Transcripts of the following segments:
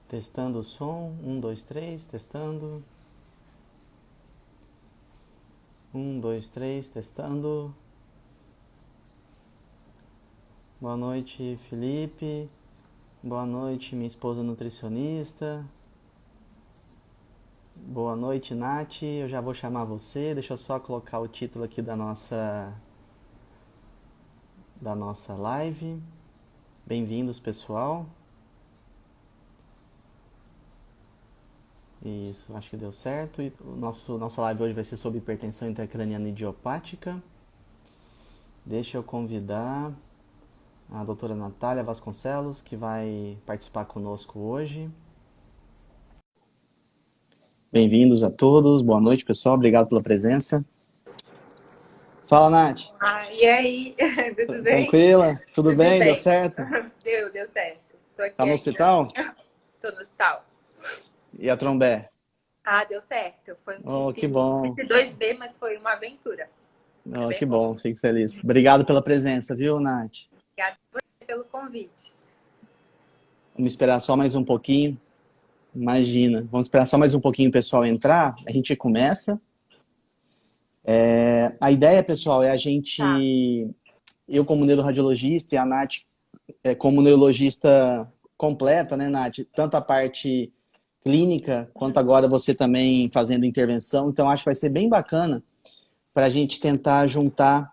Testando o som, 1, 2, 3, testando. 1, 2, 3, testando. Boa noite, Felipe. Boa noite, minha esposa nutricionista. Boa noite, Nath. Eu já vou chamar você. Deixa eu só colocar o título aqui da nossa live. Bem-vindos, pessoal. Isso, acho que deu certo. E nossa live hoje vai ser sobre hipertensão intracraniana idiopática. Deixa eu convidar a doutora Natália Vasconcelos, que vai participar conosco hoje. Bem-vindos a todos. Boa noite, pessoal. Obrigado pela presença. Fala, Nath. E aí? Tudo bem? Tranquila? Tudo bem? Deu Bem. certo? Deu certo. Tô aqui Tá no ainda. hospital? Tô no hospital. E a trombé? Deu certo. Foi um Oh, que TC, bom. TC2B, mas foi uma aventura. Oh, Bem que bom. bom. Fico feliz. Obrigado pela presença, viu, Nath? Obrigada pelo convite. Vamos esperar só mais um pouquinho. Imagina. Vamos esperar só mais um pouquinho o pessoal entrar. A gente começa. A ideia, pessoal, é a gente... Tá. Eu como neuroradiologista e a Nath como neurologista completa, né, Nath? Tanto a parte clínica, quanto agora você também fazendo intervenção. Então, acho que vai ser bem bacana para a gente tentar juntar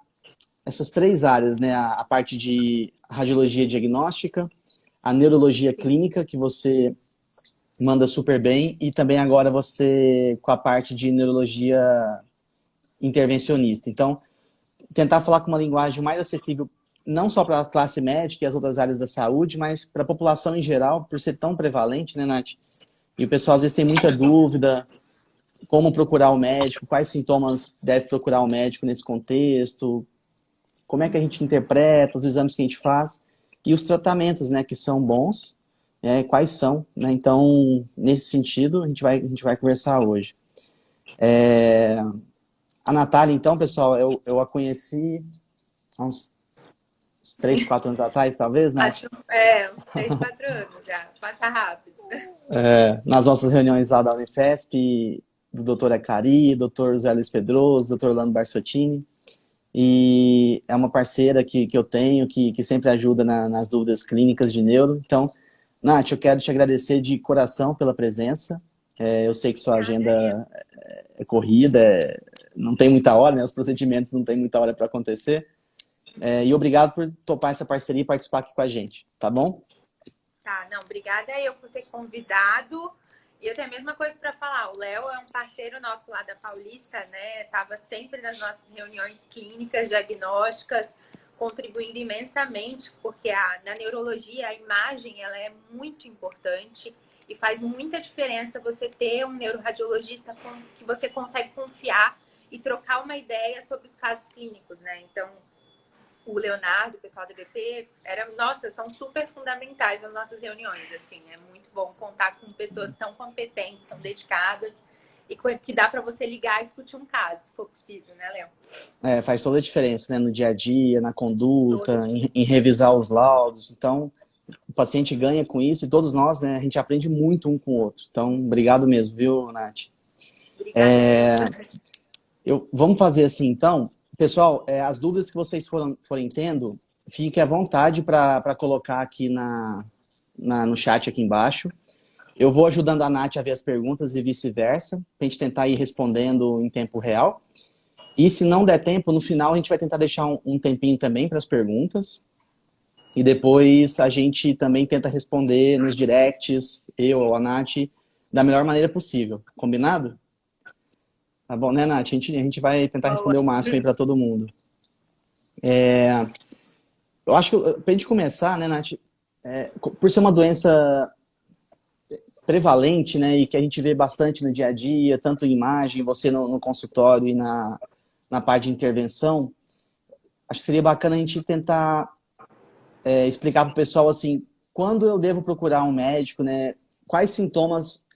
essas três áreas, né? A parte de radiologia diagnóstica, a neurologia clínica, que você manda super bem, e também agora você com a parte de neurologia intervencionista. Então, tentar falar com uma linguagem mais acessível, não só para a classe médica e as outras áreas da saúde, mas para a população em geral, por ser tão prevalente, né, Nath? E o pessoal às vezes tem muita dúvida, como procurar o médico, quais sintomas deve procurar o médico nesse contexto, como é que a gente interpreta os exames que a gente faz e os tratamentos, né, que são bons, quais são, né? Então, nesse sentido, a gente vai conversar hoje. A Natália, então, pessoal, eu a conheci há uns 3, 4 anos atrás, talvez, Nath? Acho uns 3, 4 anos já. Passa rápido. Nas nossas reuniões lá da Unifesp, do Dr. Acari, Dr. Zé Luiz Pedroso, Dr. Orlando Barsottini. E é uma parceira que eu tenho, que sempre ajuda nas dúvidas clínicas de neuro. Então, Nath, eu quero te agradecer de coração pela presença. Eu sei que sua agenda é corrida, não tem muita hora, né? Os procedimentos não tem muita hora para acontecer. E obrigado por topar essa parceria e participar aqui com a gente, tá bom? Tá, não, obrigada eu por ter convidado. E eu tenho a mesma coisa para falar. O Léo é um parceiro nosso lá da Paulista, né? Tava sempre nas nossas reuniões clínicas, diagnósticas, contribuindo imensamente, porque na neurologia a imagem ela é muito importante e faz muita diferença você ter um neuroradiologista que você consegue confiar e trocar uma ideia sobre os casos clínicos, né? Então, o Leonardo, o pessoal do EBP, são super fundamentais nas nossas reuniões, assim, é muito bom contar com pessoas tão competentes, tão dedicadas e que dá para você ligar e discutir um caso, se for preciso, né, Léo? Faz toda a diferença, né? No dia a dia, na conduta, em revisar os laudos. Então, o paciente ganha com isso e todos nós, né? A gente aprende muito um com o outro. Então, obrigado mesmo, viu, Nath? Obrigada. Vamos fazer assim, então. Pessoal, as dúvidas que vocês forem tendo, fique à vontade para colocar aqui no chat aqui embaixo. Eu vou ajudando a Nath a ver as perguntas e vice-versa, para a gente tentar ir respondendo em tempo real. E se não der tempo, no final a gente vai tentar deixar um tempinho também para as perguntas. E depois a gente também tenta responder nos directs, eu ou a Nath, da melhor maneira possível. Combinado? Tá bom, né, Nath? A gente vai tentar responder o máximo aí para todo mundo. Eu acho que, pra gente começar, né, Nath, por ser uma doença prevalente, né, e que a gente vê bastante no dia a dia, tanto em imagem, você no consultório e na parte de intervenção, acho que seria bacana a gente tentar explicar para o pessoal, assim, quando eu devo procurar um médico, né, quais sintomas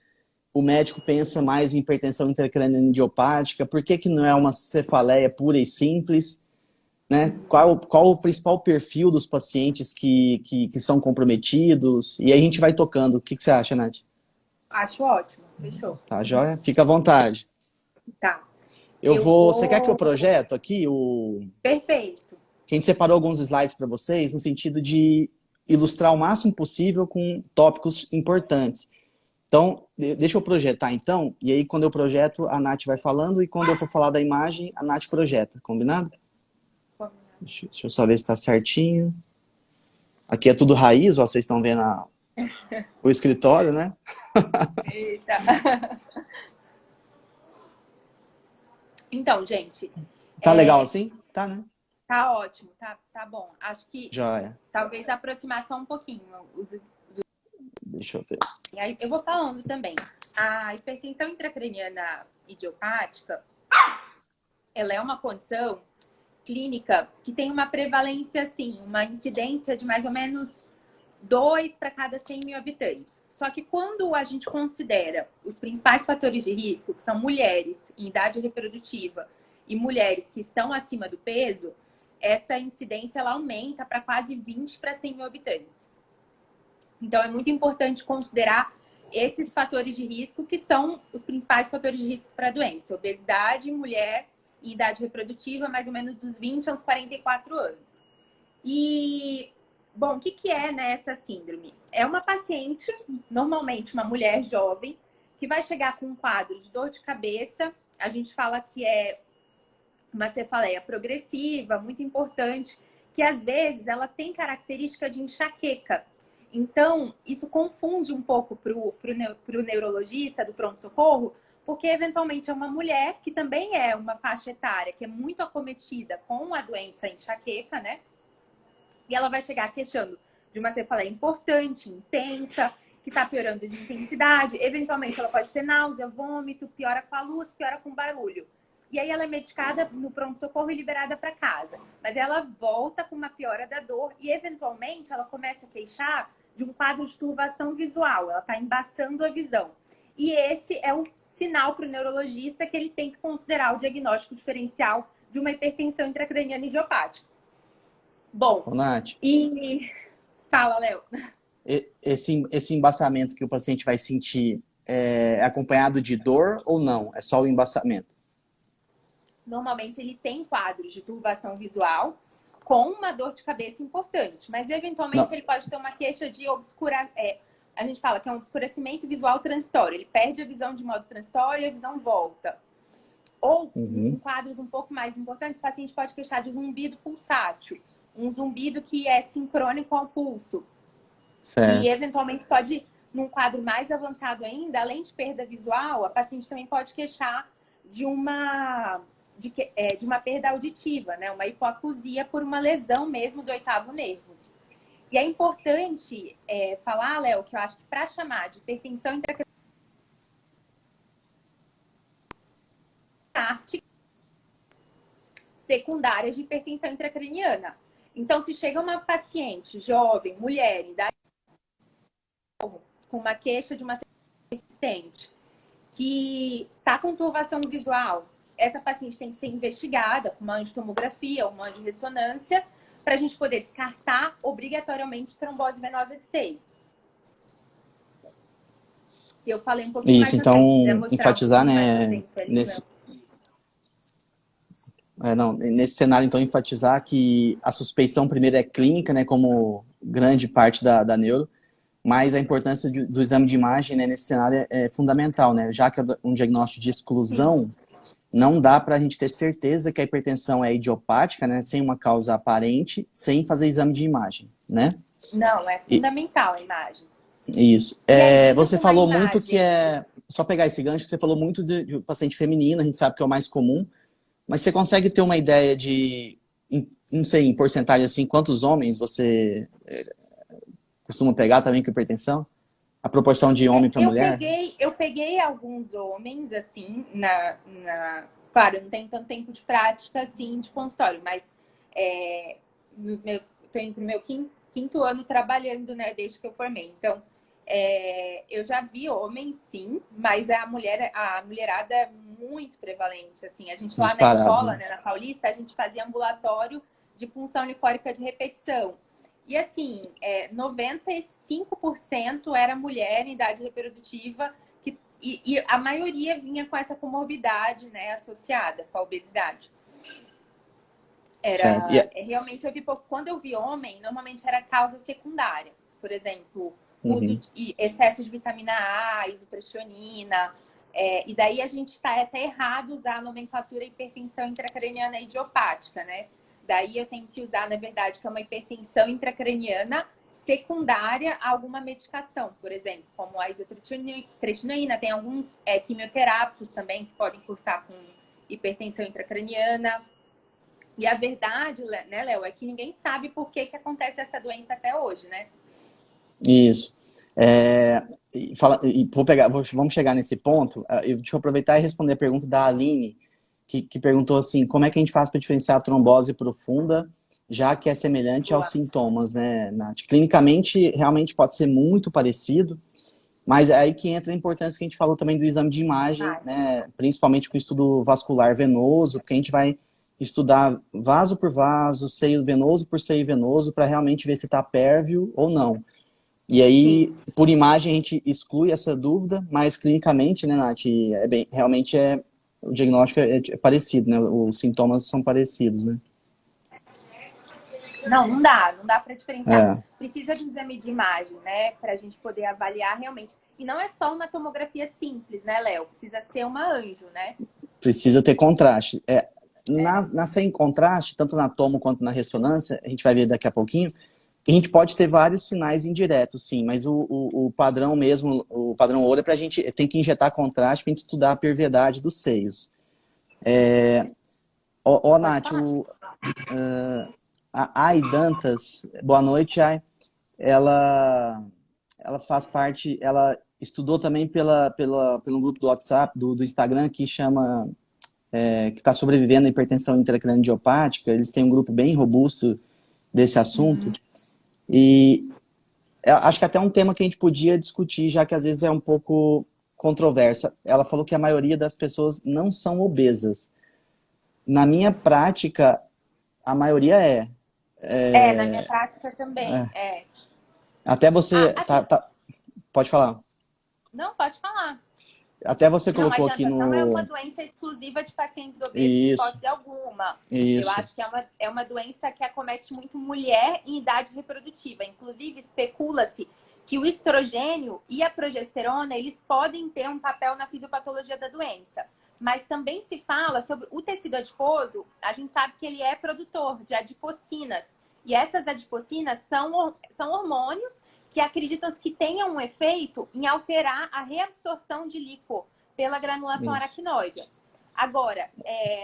o médico pensa mais em hipertensão intracraniana idiopática, por que não é uma cefaleia pura e simples, né? Qual o principal perfil dos pacientes que são comprometidos? E aí a gente vai tocando. O que você acha, Nath? Acho ótimo. Fechou. Tá, joia? Fica à vontade. Tá. Eu Eu vou. Você quer que eu vou. projeto aqui Perfeito. que a gente separou alguns slides para vocês no sentido de ilustrar o máximo possível com tópicos importantes. Então, deixa eu projetar então, e aí quando eu projeto, a Nath vai falando, e quando eu for falar da imagem, a Nath projeta, combinado? Deixa eu só ver se está certinho. Aqui é tudo raiz, ó, vocês estão vendo o escritório, né? Eita. Então, gente, Tá legal assim? Tá, né? tá ótimo, tá bom. Acho que Joia. talvez a aproximação um pouquinho. Deixa eu ver. E aí, eu vou falando também. A hipertensão intracraniana idiopática, ela é uma condição clínica que tem uma prevalência, assim, uma incidência de mais ou menos 2 para cada 100 mil habitantes. Só que quando a gente considera os principais fatores de risco, que são mulheres em idade reprodutiva e mulheres que estão acima do peso, essa incidência ela aumenta para quase 20 para 100 mil habitantes. Então, é muito importante considerar esses fatores de risco, que são os principais fatores de risco para a doença. Obesidade, mulher em idade reprodutiva, mais ou menos dos 20 aos 44 anos. E, bom, o que é, né, essa síndrome? É uma paciente, normalmente uma mulher jovem, que vai chegar com um quadro de dor de cabeça. A gente fala que é uma cefaleia progressiva, muito importante, que às vezes ela tem característica de enxaqueca. Então, isso confunde um pouco para o neurologista do pronto-socorro, porque eventualmente é uma mulher que também é uma faixa etária que é muito acometida com a doença enxaqueca, né? E ela vai chegar queixando de uma cefaleia importante, intensa, que está piorando de intensidade. Eventualmente ela pode ter náusea, vômito, piora com a luz, piora com barulho. E aí ela é medicada no pronto-socorro e liberada para casa. Mas ela volta com uma piora da dor e, eventualmente, ela começa a queixar de um quadro de turvação visual. Ela está embaçando a visão. E esse é um sinal para o neurologista que ele tem que considerar o diagnóstico diferencial de uma hipertensão intracraniana idiopática. Bom, Ô, Nath, e... Fala, Léo. esse embaçamento que o paciente vai sentir é acompanhado de dor ou não? É só o embaçamento? Normalmente ele tem quadros de turbação visual com uma dor de cabeça importante, mas eventualmente ele pode ter uma queixa de a gente fala que é um obscurecimento visual transitório. Ele perde a visão de modo transitório e a visão volta. Ou, em quadros um pouco mais importantes, o paciente pode queixar de zumbido pulsátil, um zumbido que é sincrônico ao pulso. Certo. E, eventualmente, pode, num quadro mais avançado ainda, além de perda visual, a paciente também pode queixar de uma perda auditiva, né? Uma hipoacusia por uma lesão mesmo do oitavo nervo. E é importante falar, Léo, que eu acho que para chamar de hipertensão intracraniana secundárias de hipertensão intracraniana. Então, se chega uma paciente jovem, mulher, em idade com uma queixa de uma resistente, que está com turbação visual, essa paciente tem que ser investigada com uma angiotomografia ou uma angiorressonância para a gente poder descartar obrigatoriamente trombose venosa de seio. Eu falei um pouquinho Isso, mais então, enfatizar, né, nesse cenário, então, enfatizar que a suspeição primeiro é clínica, né, como grande parte da neuro, mas a importância do exame de imagem, né, nesse cenário é fundamental, né, já que é um diagnóstico de exclusão, não dá para a gente ter certeza que a hipertensão é idiopática, né, sem uma causa aparente, sem fazer exame de imagem, né? Não, é fundamental a imagem. Isso. Aí, você falou muito que só pegar esse gancho, você falou muito de paciente feminino, a gente sabe que é o mais comum, mas você consegue ter uma ideia de, não sei, em porcentagem assim, quantos homens você costuma pegar também com hipertensão? A proporção de homem para mulher? Eu peguei alguns homens, assim, claro, eu não tenho tanto tempo de prática, assim, de consultório, mas tô indo pro meu quinto ano trabalhando, né, desde que eu formei. Então, eu já vi homens, sim, mas a mulherada é muito prevalente, assim. A gente lá na escola, né, na Paulista, a gente fazia ambulatório de punção licórica de repetição. E assim, 95% era mulher em idade reprodutiva e a maioria vinha com essa comorbidade, né, associada com a obesidade. Certo. Realmente eu vi pouco. Quando eu vi homem, normalmente era causa secundária. Por exemplo, uso de excesso de vitamina A, isotretinoína. E daí a gente está até errado usar a nomenclatura hipertensão intracraniana idiopática, né? Daí eu tenho que usar, na verdade, que é uma hipertensão intracraniana secundária a alguma medicação, por exemplo, como a isotretinoína. Tem alguns quimioterápicos também que podem cursar com hipertensão intracraniana. E a verdade, né, Léo, é que ninguém sabe por que acontece essa doença até hoje, né? Isso. Vamos chegar nesse ponto. Deixa eu aproveitar e responder a pergunta da Aline, que perguntou assim, como é que a gente faz para diferenciar a trombose profunda, já que é semelhante aos sintomas, né, Nath? Clinicamente, realmente pode ser muito parecido, mas é aí que entra a importância que a gente falou também do exame de imagem, né, principalmente com o estudo vascular venoso, porque a gente vai estudar vaso por vaso, seio venoso por seio venoso, para realmente ver se está pérvio ou não. E aí, por imagem, a gente exclui essa dúvida, mas clinicamente, né, Nath, realmente o diagnóstico é parecido, né? Os sintomas são parecidos, né? Não dá para diferenciar. Precisa de um exame de imagem, né, para a gente poder avaliar realmente. E não é só uma tomografia simples, né, Léo? Precisa ser uma anjo, né? Precisa ter contraste. Na sem contraste, tanto na tomo quanto na ressonância, a gente vai ver daqui a pouquinho, a gente pode ter vários sinais indiretos, sim, mas o padrão mesmo, o padrão ouro é para a gente, tem que injetar contraste para a gente estudar a perviedade dos seios. Nath, a Ai Dantas, boa noite, Ai. Ela faz parte, ela estudou também pelo grupo do WhatsApp, do Instagram, que chama, que está sobrevivendo à hipertensão intracraniana idiopática. Eles têm um grupo bem robusto desse assunto. E acho que até um tema que a gente podia discutir, já que às vezes é um pouco controverso. Ela falou que a maioria das pessoas não são obesas. Na minha prática, a maioria na minha prática também. Até você... Pode falar. Não, pode falar. Até você colocou aqui no... Não é uma doença exclusiva de pacientes obesos, em hipótese alguma. Isso. Eu acho que é uma doença que acomete muito mulher em idade reprodutiva. Inclusive, especula-se que o estrogênio e a progesterona, eles podem ter um papel na fisiopatologia da doença. Mas também se fala sobre o tecido adiposo, a gente sabe que ele é produtor de adipocinas. E essas adipocinas são hormônios que acreditam que tenham um efeito em alterar a reabsorção de líquor pela granulação aracnoide. Agora,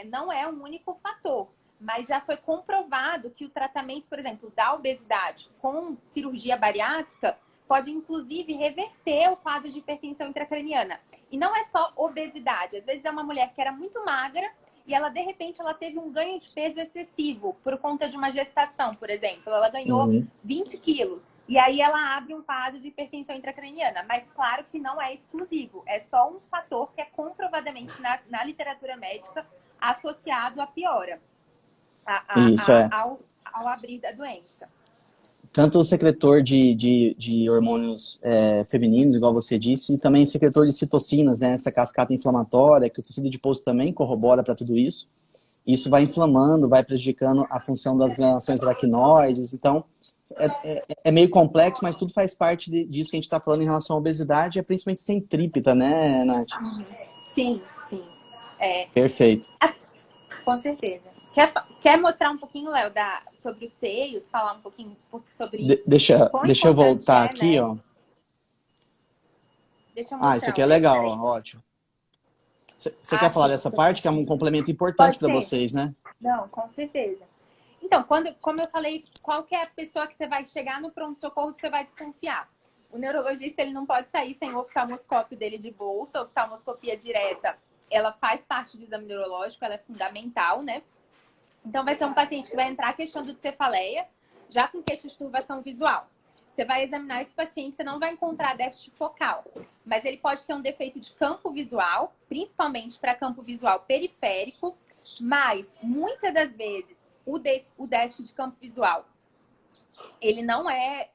não é um único fator, mas já foi comprovado que o tratamento, por exemplo, da obesidade com cirurgia bariátrica pode, inclusive, reverter o quadro de hipertensão intracraniana. E não é só obesidade. Às vezes é uma mulher que era muito magra e ela, de repente, ela teve um ganho de peso excessivo por conta de uma gestação, por exemplo. Ela ganhou 20 quilos. E aí ela abre um quadro de hipertensão intracraniana. Mas claro que não é exclusivo. É só um fator que é comprovadamente na literatura médica associado à piora. Ao abrir da doença. Tanto o secretor de hormônios femininos, igual você disse, e também secretor de citocinas, né? Essa cascata inflamatória, que o tecido adiposo também corrobora para tudo isso. Isso vai inflamando, vai prejudicando a função das granulações aracnoides. Então, é meio complexo, mas tudo faz parte disso que a gente está falando em relação à obesidade, é principalmente centrípeta, né, Nath? Sim. Perfeito. Com certeza. Quer mostrar um pouquinho, Léo, sobre os seios? Falar um pouquinho sobre... Deixa eu voltar aqui, né? Ó. Deixa eu mostrar. Isso aqui é legal, ó, ótimo. Você quer falar dessa parte, que é um complemento importante para vocês, né? Não, com certeza. Então, como eu falei, qualquer pessoa que você vai chegar no pronto-socorro, você vai desconfiar. O neurologista, ele não pode sair sem o oftalmoscópio dele de bolsa. A oftalmoscopia direta, ela faz parte do exame neurológico, ela é fundamental, né? Então, vai ser um paciente que vai entrar queixando de cefaleia, já com queixa de turbação visual. Você vai examinar esse paciente, você não vai encontrar déficit focal, mas ele pode ter um defeito de campo visual, principalmente para campo visual periférico, mas, muitas das vezes, o déficit de campo visual ele não é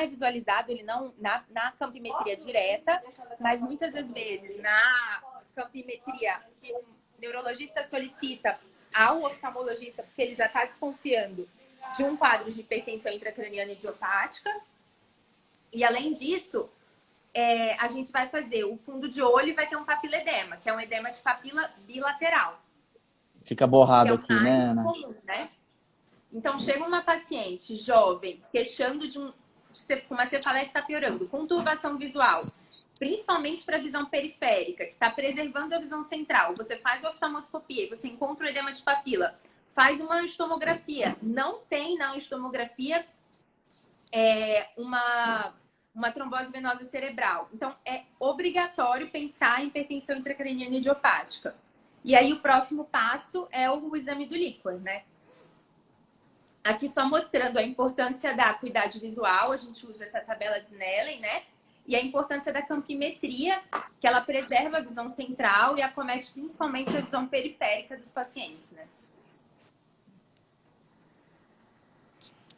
visualizado, ele não na campimetria direta, mas muitas das vezes na campimetria que o neurologista solicita ao oftalmologista, porque ele já está desconfiando de um quadro de hipertensão intracraniana idiopática. E além disso, a gente vai fazer o fundo de olho e vai ter um papiledema, que é um edema de papila bilateral. Fica borrado que é o aqui, né, mais Nath? comum, né? Então, chega uma paciente jovem, queixando de uma cefaleia que está piorando, conturbação visual, principalmente para a visão periférica, que está preservando a visão central. Você faz oftalmoscopia e você encontra o edema de papila, faz uma angiotomografia. Não tem na angiotomografia uma trombose venosa cerebral. Então, é obrigatório pensar em hipertensão intracraniana idiopática. E aí, o próximo passo é o exame do líquor, né? Aqui só mostrando a importância da acuidade visual, a gente usa essa tabela de Snellen, né? E a importância da campimetria, que ela preserva a visão central e acomete principalmente a visão periférica dos pacientes, né?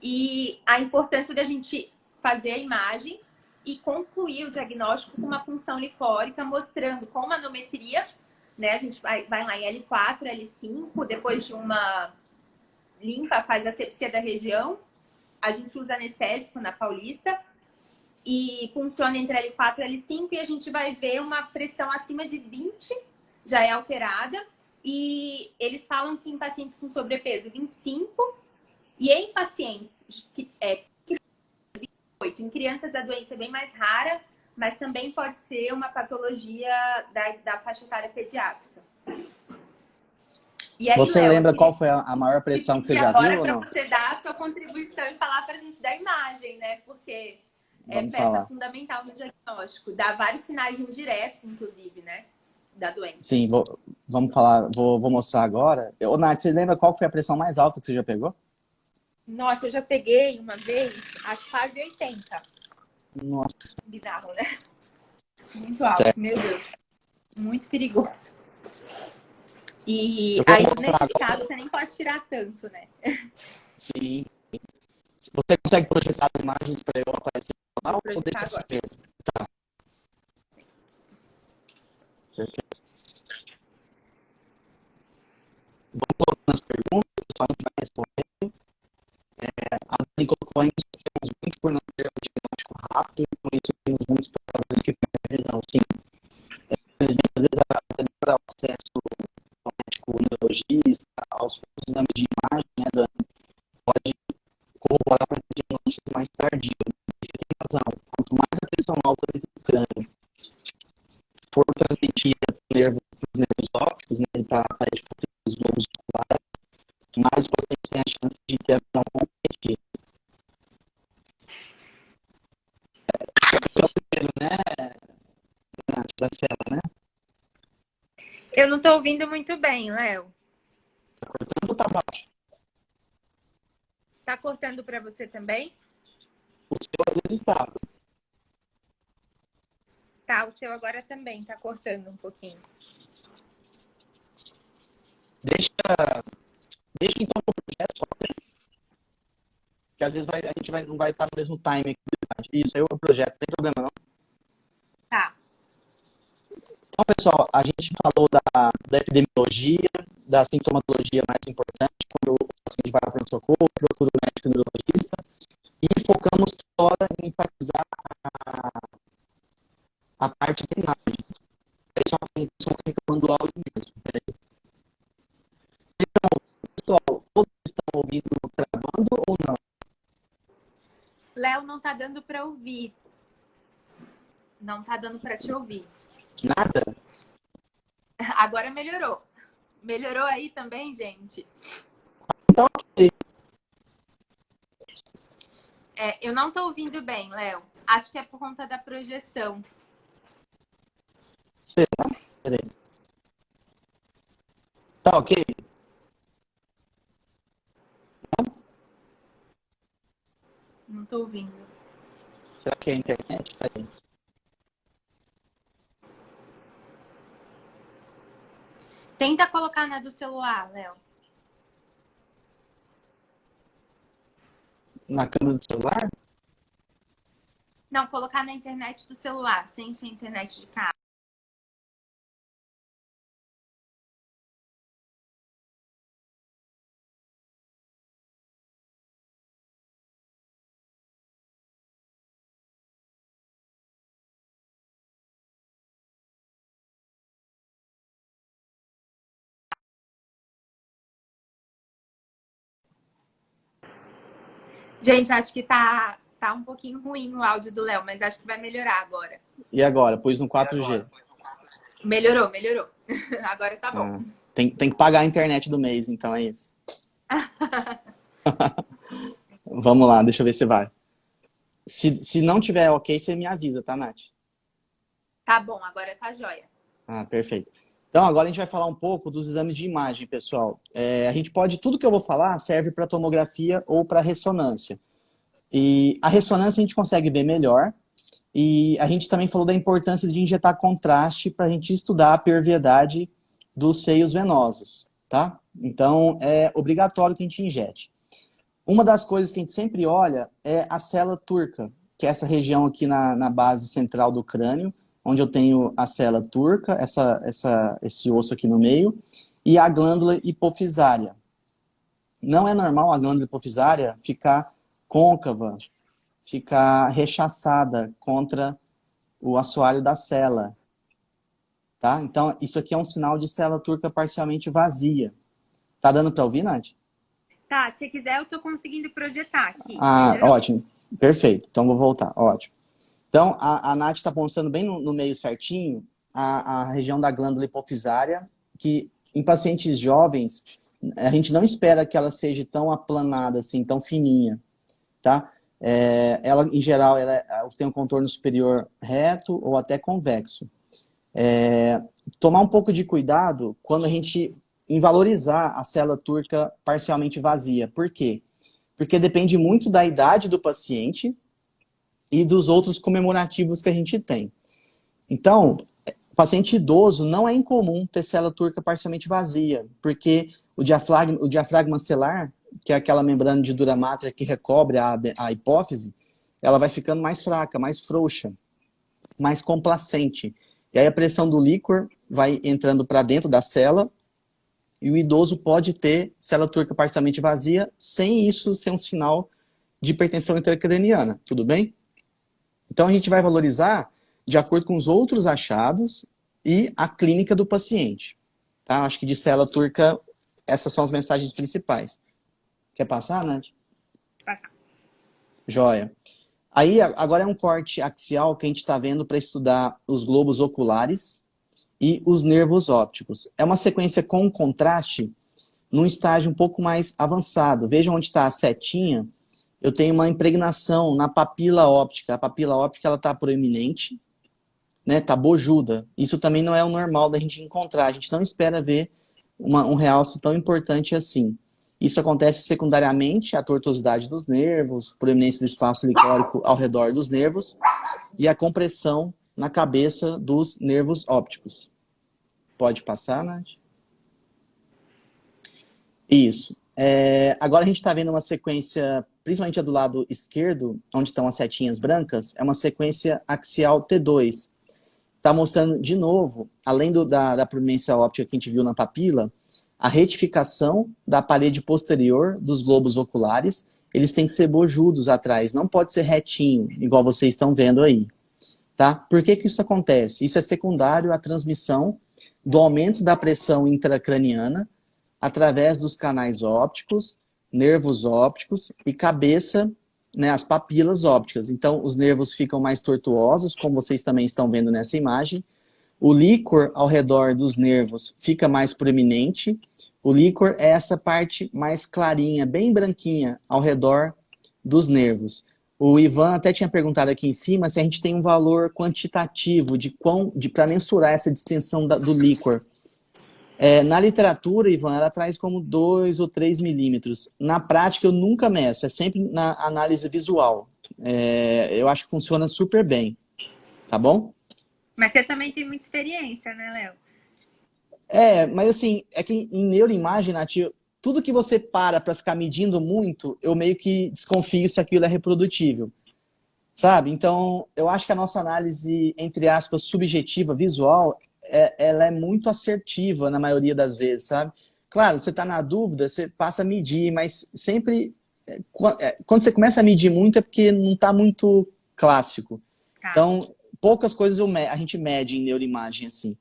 E a importância da gente fazer a imagem e concluir o diagnóstico com uma punção licórica, mostrando com manometria, né? A gente vai lá em L4, L5, depois de uma limpa, faz a asepsia da região. A gente usa anestésico na Paulista e funciona entre L4 e L5 e a gente vai ver uma pressão acima de 20, já é alterada. E eles falam que em pacientes com sobrepeso, 25, e em pacientes que 8. Em crianças a doença é bem mais rara, mas também pode ser uma patologia da faixa etária pediátrica. E aí, Você Léo, lembra qual foi a maior pressão que você já agora viu ou para não? você dar a sua contribuição e falar para a gente da imagem, né? Porque é Vamos peça falar. fundamental no diagnóstico. Dá vários sinais indiretos, inclusive, né? Da doença. Sim, vamos falar, vou mostrar agora. Ô, Nath, você lembra qual foi a pressão mais alta que você já pegou? Nossa, eu já peguei uma vez, acho quase 80. Nossa, Bizarro, né? Muito alto, certo. meu Deus. Muito perigoso. E Eu vou aí, mostrar nesse agora. caso, você nem pode tirar tanto, né? Sim. Você consegue projetar as imagens para eu aparecer no Vou canal ou projetar deixa assim agora. mesmo? Tá. Perfeito. Vamos colocando as perguntas, só a gente vai responder. A Dani colocou ainda que temos muito por não ter o diagnóstico rápido, e por isso temos muitos trabalhadores que têm revisão. Sim. Às vezes, a demora ao acesso ao médico neurologista, aos exames de imagem, né, Dani, pode corroborar para esse diagnóstico mais tardio. Você tem razão. Quanto mais a pressão alta do crânio for transmitida para os nervos ópticos, né, para a parede dos globos oculares, mais potente tem a chance de ter a visão comprometida. É o primeiro, né, Nath, da cela, né? Eu não tô ouvindo muito bem, Léo. Tá cortando ou tá baixo? Tá cortando para você também? O seu às vezes tá. Tá, o seu agora também tá cortando um pouquinho. Deixa então o projeto, que às vezes a gente não vai estar no mesmo time aqui. Isso, aí o projeto, não tem problema não. Tá. Então, pessoal, a gente falou da epidemiologia, da sintomatologia mais importante, quando o paciente vai ao pronto-socorro, procura o médico neurologista, e focamos agora em enfatizar a parte da imagem. Esse é uma clínica manual mesmo. Então, pessoal, todos estão ouvindo gravando ou não? Léo, não tá dando para ouvir. Não tá dando para te ouvir. Nada? Agora melhorou. Melhorou aí também, gente? Então, ok. Eu não tô ouvindo bem, Léo. Acho que é por conta da projeção. Será? Peraí. Tá ok? Não tô ouvindo. Será que é a internet? Peraí. Tenta colocar na do celular, Léo. Na câmera do celular? Não, colocar na internet do celular, sem ser internet de casa. Gente, acho que tá um pouquinho ruim o áudio do Léo, mas acho que vai melhorar agora. E agora? Pus no 4G. Melhorou, melhorou. Agora tá bom. Ah, tem que pagar a internet do mês, então é isso. Vamos lá, deixa eu ver se vai. Se não tiver ok, você me avisa, tá, Nath? Tá bom, agora tá jóia. Ah, perfeito. Então, agora a gente vai falar um pouco dos exames de imagem, pessoal. A gente pode, tudo que eu vou falar serve para tomografia ou para ressonância. E a ressonância a gente consegue ver melhor. E a gente também falou da importância de injetar contraste para a gente estudar a perviedade dos seios venosos, tá? Então, é obrigatório que a gente injete. Uma das coisas que a gente sempre olha é a célula turca, que é essa região aqui na base central do crânio, onde eu tenho a célula turca, esse osso aqui no meio, e a glândula hipofisária. Não é normal a glândula hipofisária ficar côncava, ficar rechaçada contra o assoalho da célula. Tá? Então, isso aqui é um sinal de célula turca parcialmente vazia. Tá dando para ouvir, Nath? Tá, se quiser eu tô conseguindo projetar aqui. Ah, Melhorou? ótimo. Perfeito. Então, vou voltar. Ótimo. Então, a Nath está mostrando bem no meio certinho a região da glândula hipofisária, que em pacientes jovens, a gente não espera que ela seja tão aplanada, assim, tão fininha, tá? Ela, em geral, ela tem um contorno superior reto ou até convexo. Tomar um pouco de cuidado quando a gente em valorizar a célula turca parcialmente vazia. Por quê? Porque depende muito da idade do paciente e dos outros comemorativos que a gente tem. Então, paciente idoso não é incomum ter célula turca parcialmente vazia, porque o diafragma celular, que é aquela membrana de duramáter que recobre a hipófise, ela vai ficando mais fraca, mais frouxa, mais complacente. E aí a pressão do líquor vai entrando para dentro da célula e o idoso pode ter célula turca parcialmente vazia sem isso ser um sinal de hipertensão intracraniana. Tudo bem? Então a gente vai valorizar de acordo com os outros achados e a clínica do paciente. Tá? Acho que de célula turca, essas são as mensagens principais. Quer passar, Nath? Passar. Joia. Aí, agora é um corte axial que a gente está vendo para estudar os globos oculares e os nervos ópticos. É uma sequência com contraste num estágio um pouco mais avançado. Vejam onde está a setinha. Eu tenho uma impregnação na papila óptica. A papila óptica está proeminente, né? Está bojuda. Isso também não é o normal da gente encontrar. A gente não espera ver um realce tão importante assim. Isso acontece secundariamente à tortuosidade dos nervos, proeminência do espaço licórico ao redor dos nervos e a compressão na cabeça dos nervos ópticos. Pode passar, Nath? Isso. Agora a gente está vendo uma sequência, principalmente a do lado esquerdo, onde estão as setinhas brancas, é uma sequência axial T2. Está mostrando, de novo, além da proeminência óptica que a gente viu na papila, a retificação da parede posterior dos globos oculares. Eles têm que ser bojudos atrás, não pode ser retinho, igual vocês estão vendo aí. Tá? Por que isso acontece? Isso é secundário à transmissão do aumento da pressão intracraniana através dos canais ópticos, nervos ópticos e cabeça, né, as papilas ópticas. Então, os nervos ficam mais tortuosos, como vocês também estão vendo nessa imagem. O líquor ao redor dos nervos fica mais proeminente. O líquor é essa parte mais clarinha, bem branquinha, ao redor dos nervos. O Ivan até tinha perguntado aqui em cima se a gente tem um valor quantitativo para mensurar essa distensão do líquor. Na literatura, Ivan, ela traz como 2 ou 3 milímetros. Na prática, eu nunca meço, é sempre na análise visual. Eu acho que funciona super bem. Tá bom? Mas você também tem muita experiência, né, Léo? Mas assim, é que em neuroimagem, Nath, tudo que você para ficar medindo muito, eu meio que desconfio se aquilo é reprodutível. Sabe? Então, eu acho que a nossa análise, entre aspas, subjetiva, visual, ela é muito assertiva na maioria das vezes, sabe? Claro, você está na dúvida, você passa a medir, mas sempre, quando você começa a medir muito é porque não está muito clássico. Tá. Então, poucas coisas a gente mede em neuroimagem, assim.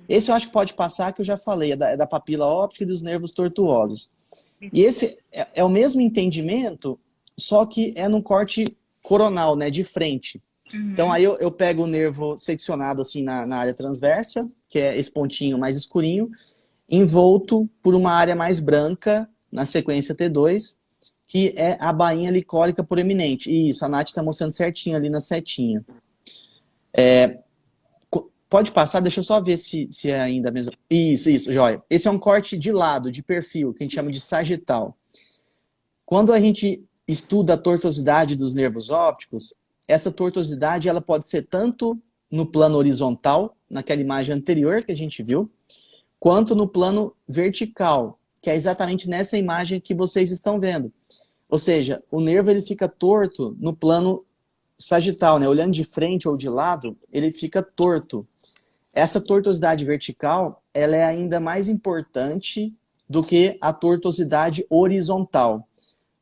Esse eu acho que pode passar, que eu já falei, é da papila óptica e dos nervos tortuosos. E esse é o mesmo entendimento, só que é no corte coronal, né, de frente. Então aí eu pego o nervo seccionado assim na área transversa, que é esse pontinho mais escurinho, envolto por uma área mais branca na sequência T2, que é a bainha licórica proeminente. Isso, a Nath está mostrando certinho ali na setinha. Pode passar, deixa eu só ver se é ainda mesmo. Isso, joia. Esse é um corte de lado, de perfil, que a gente chama de sagital. Quando a gente estuda a tortuosidade dos nervos ópticos, essa tortuosidade ela pode ser tanto no plano horizontal, naquela imagem anterior que a gente viu, quanto no plano vertical, que é exatamente nessa imagem que vocês estão vendo. Ou seja, o nervo ele fica torto no plano sagital, né? Olhando de frente ou de lado, ele fica torto. Essa tortuosidade vertical, ela é ainda mais importante do que a tortuosidade horizontal.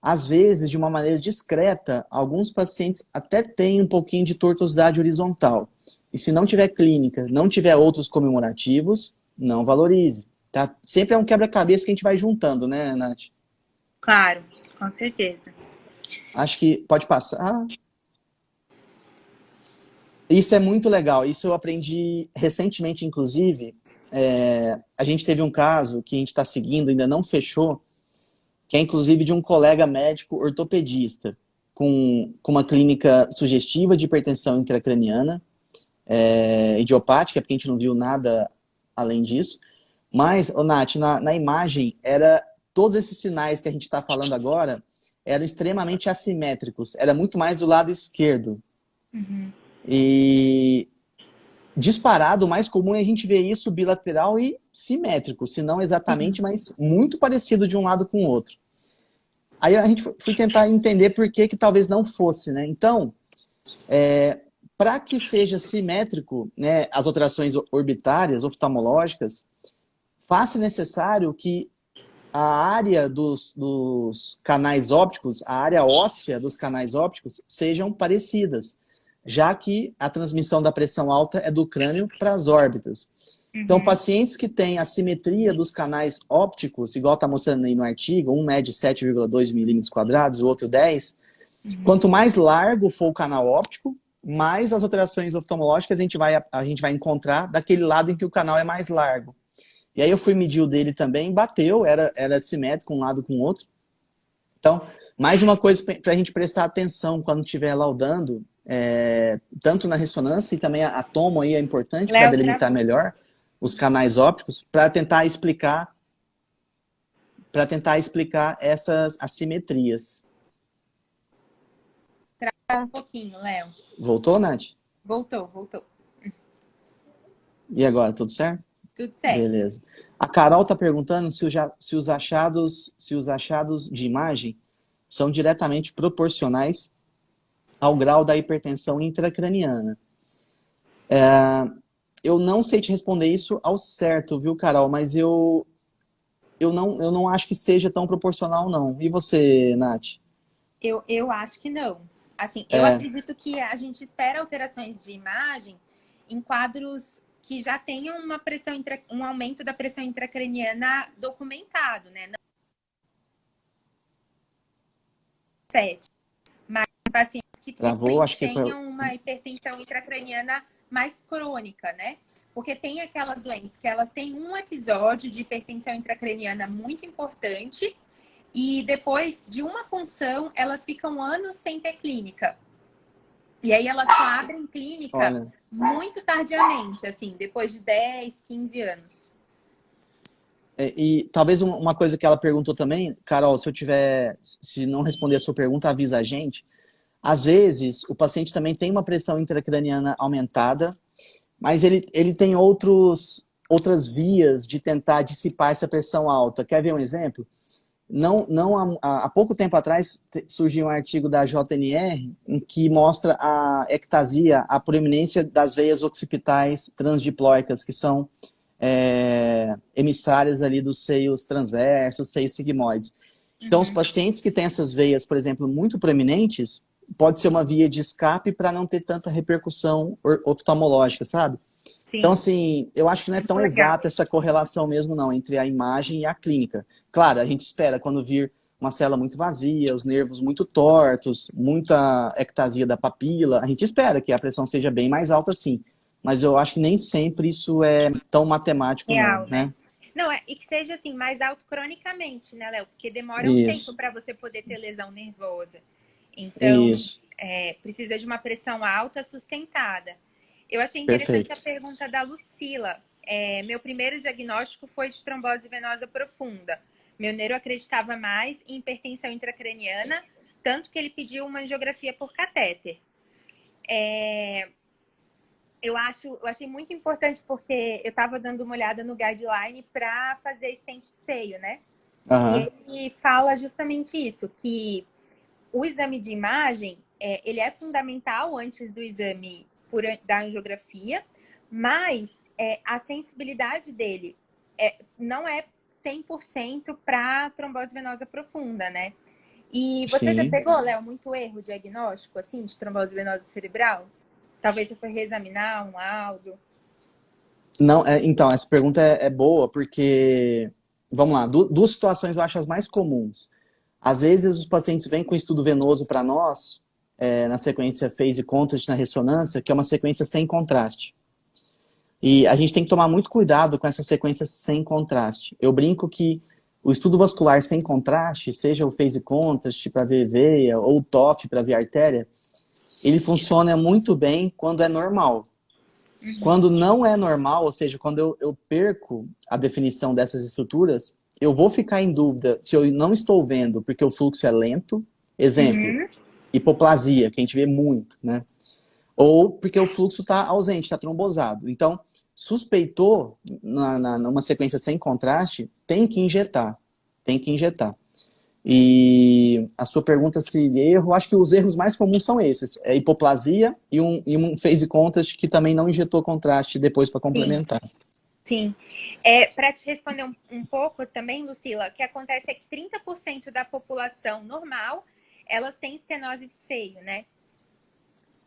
Às vezes, de uma maneira discreta, alguns pacientes até têm um pouquinho de tortuosidade horizontal. E se não tiver clínica, não tiver outros comemorativos, não valorize. Tá? Sempre é um quebra-cabeça que a gente vai juntando, né, Nath? Claro, com certeza. Acho que pode passar. Isso é muito legal. Isso eu aprendi recentemente, inclusive. A gente teve um caso que a gente está seguindo, ainda não fechou, que é inclusive de um colega médico ortopedista, com uma clínica sugestiva de hipertensão intracraniana, idiopática, porque a gente não viu nada além disso. Mas, Nath, na imagem, todos esses sinais que a gente está falando agora eram extremamente assimétricos. Era muito mais do lado esquerdo. E disparado, o mais comum é a gente ver isso bilateral e simétrico, se não exatamente, mas muito parecido de um lado com o outro. Aí a gente foi tentar entender por que talvez não fosse, né? Então, para que seja simétrico, né, as alterações orbitárias, oftalmológicas, faz-se necessário que a área dos canais ópticos, a área óssea dos canais ópticos, sejam parecidas, já que a transmissão da pressão alta é do crânio para as órbitas. Então, pacientes que têm assimetria dos canais ópticos, igual está mostrando aí no artigo, um mede 7,2 milímetros quadrados, o outro 10, quanto mais largo for o canal óptico, mais as alterações oftalmológicas a gente vai encontrar daquele lado em que o canal é mais largo. E aí eu fui medir o dele também, bateu, era simétrico um lado com o outro. Então, mais uma coisa para a gente prestar atenção quando estiver laudando, tanto na ressonância e também a tomo aí é importante para delimitar melhor os canais ópticos, para tentar explicar essas assimetrias. Trava um pouquinho, Léo. Voltou, Nath? Voltou. E agora, tudo certo? Tudo certo. Beleza. A Carol está perguntando se os achados de imagem são diretamente proporcionais ao grau da hipertensão intracraniana. Eu não sei te responder isso ao certo, viu, Carol? Mas eu não acho que seja tão proporcional, não. E você, Nath? Eu acho que não. Assim, eu acredito que a gente espera alterações de imagem em quadros que já tenham um aumento da pressão intracraniana documentado, né? Não 7. Mas pacientes que tenham uma hipertensão intracraniana mais crônica, né? Porque tem aquelas doenças que elas têm um episódio de hipertensão intracraniana muito importante e depois de uma punção, elas ficam anos sem ter clínica. E aí elas só abrem clínica muito tardiamente, assim, depois de 10, 15 anos. E talvez uma coisa que ela perguntou também, Carol, se não responder a sua pergunta, avisa a gente. Às vezes, o paciente também tem uma pressão intracraniana aumentada, mas ele tem outras vias de tentar dissipar essa pressão alta. Quer ver um exemplo? há pouco tempo atrás surgiu um artigo da JNR em que mostra a ectasia, a proeminência das veias occipitais transdiploicas, que são emissárias ali dos seios transversos, seios sigmoides. Então, os pacientes que têm essas veias, por exemplo, muito proeminentes, pode ser uma via de escape para não ter tanta repercussão oftalmológica, sabe? Sim. Então, assim, eu acho que não é tão Legal. exata essa correlação mesmo, não, entre a imagem e a clínica. Claro, a gente espera quando vir uma célula muito vazia, os nervos muito tortos, muita ectasia da papila, a gente espera que a pressão seja bem mais alta, sim. Mas eu acho que nem sempre isso é tão matemático, Real, não, né? Não, e que seja assim, mais alto cronicamente, né, Léo? Porque demora um tempo Isso, para você poder ter lesão nervosa. Então, isso, precisa de uma pressão alta sustentada. Eu achei interessante a perfeito. pergunta da Lucila. Meu primeiro diagnóstico foi de trombose venosa profunda. Meu neuro acreditava mais em hipertensão intracraniana, tanto que ele pediu uma angiografia por catéter. Eu achei muito importante porque eu estava dando uma olhada no guideline para fazer stent de seio, né? Aham, E ele fala justamente isso, que o exame de imagem, ele é fundamental antes do exame da angiografia, mas a sensibilidade dele não é 100% para trombose venosa profunda, né? E você já sim. pegou, Léo, muito erro diagnóstico, assim, de trombose venosa cerebral? Talvez você foi reexaminar um laudo. Não, então, essa pergunta é boa, porque, vamos lá, duas situações eu acho as mais comuns. Às vezes os pacientes vêm com estudo venoso para nós, na sequência phase contrast na ressonância, que é uma sequência sem contraste. E a gente tem que tomar muito cuidado com essa sequência sem contraste. Eu brinco que o estudo vascular sem contraste, seja o phase contrast para ver veia ou o TOF para ver artéria, ele funciona muito bem quando é normal. Quando não é normal, ou seja, quando eu perco a definição dessas estruturas, eu vou ficar em dúvida se eu não estou vendo porque o fluxo é lento. Exemplo, hipoplasia, que a gente vê muito, né? Ou porque o fluxo está ausente, está trombosado. Então, suspeitou numa sequência sem contraste, tem que injetar. Tem que injetar. E a sua pergunta se erro, acho que os erros mais comuns são esses. É hipoplasia e um phase contrast que também não injetou contraste depois para Sim, complementar. sim. Para te responder um pouco também, Lucila, o que acontece é que 30% da população normal, elas têm estenose de seio, né?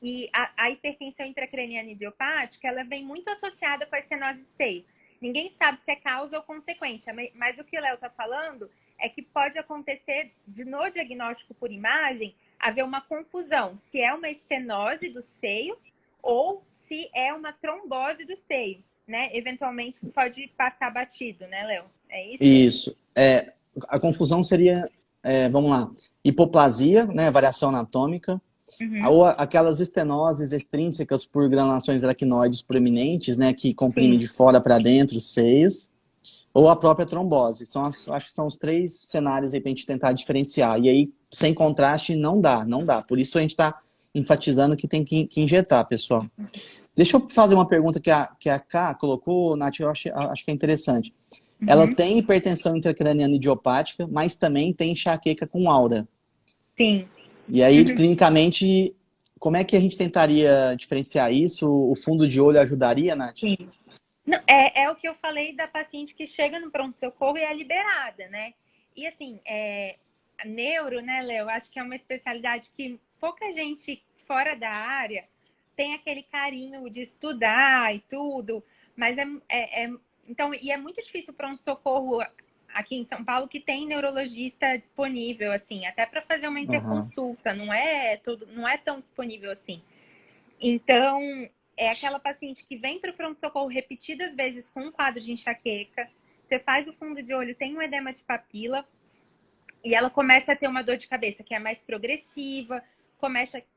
E a hipertensão intracraniana idiopática, ela vem muito associada com a estenose de seio. Ninguém sabe se é causa ou consequência, mas o que o Léo está falando é que pode acontecer, no diagnóstico por imagem, haver uma confusão, se é uma estenose do seio ou se é uma trombose do seio, né? Eventualmente isso pode passar batido, né, Léo? É isso? Isso. A confusão seria, vamos lá, hipoplasia, né, variação anatômica, ou aquelas estenoses extrínsecas por granulações aracnoides proeminentes, né, que comprimem Sim. de fora para dentro os seios, ou a própria trombose. Acho que são os três cenários aí para a gente tentar diferenciar. E aí, sem contraste, não dá, não dá. Por isso a gente está enfatizando que tem que injetar, pessoal. Deixa eu fazer uma pergunta que a Ká colocou, Nath, eu acho que é interessante. Ela tem hipertensão intracraniana idiopática, mas também tem enxaqueca com aura. Sim. E aí, clinicamente, como é que a gente tentaria diferenciar isso? O fundo de olho ajudaria, Nath? Sim. Não, é o que eu falei da paciente que chega no pronto-socorro e é liberada, né? E assim, neuro, né, Léo? Acho que é uma especialidade que pouca gente fora da área tem aquele carinho de estudar e tudo, mas então, e é muito difícil o pronto-socorro aqui em São Paulo que tem neurologista disponível, assim, até para fazer uma interconsulta, não é tão disponível assim. Então, é aquela paciente que vem para o pronto-socorro repetidas vezes com um quadro de enxaqueca, você faz o fundo de olho, tem um edema de papila, e ela começa a ter uma dor de cabeça que é mais progressiva,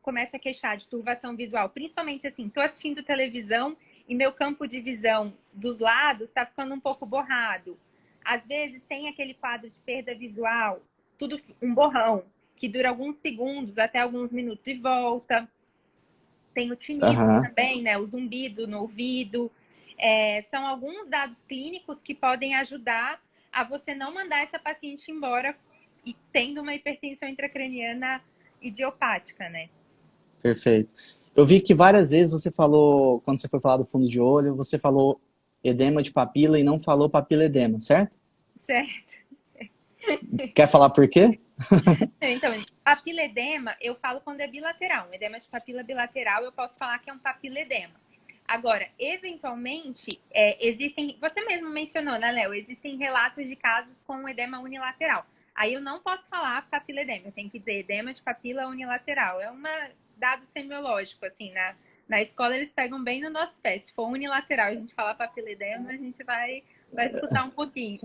começa a queixar de turvação visual, principalmente assim, tô assistindo televisão e meu campo de visão dos lados está ficando um pouco borrado. Às vezes tem aquele quadro de perda visual, tudo um borrão, que dura alguns segundos até alguns minutos e volta. Tem o tinnitus também, né? O zumbido no ouvido. São alguns dados clínicos que podem ajudar a você não mandar essa paciente embora e tendo uma hipertensão intracraniana idiopática, né? Perfeito. Eu vi que várias vezes você falou, quando você foi falar do fundo de olho, você falou edema de papila e não falou papiledema, certo? Certo. Quer falar por quê? Então, papiledema, eu falo quando é bilateral. Um edema de papila bilateral, eu posso falar que é um papiledema. Agora, eventualmente, existem... Você mesmo mencionou, né, Léo? Existem relatos de casos com edema unilateral. Aí eu não posso falar papiledema. Eu tenho que dizer edema de papila unilateral. É um dado semiológico, assim, na escola eles pegam bem no nosso pé. Se for unilateral e a gente falar papiledema, a gente vai escutar um pouquinho.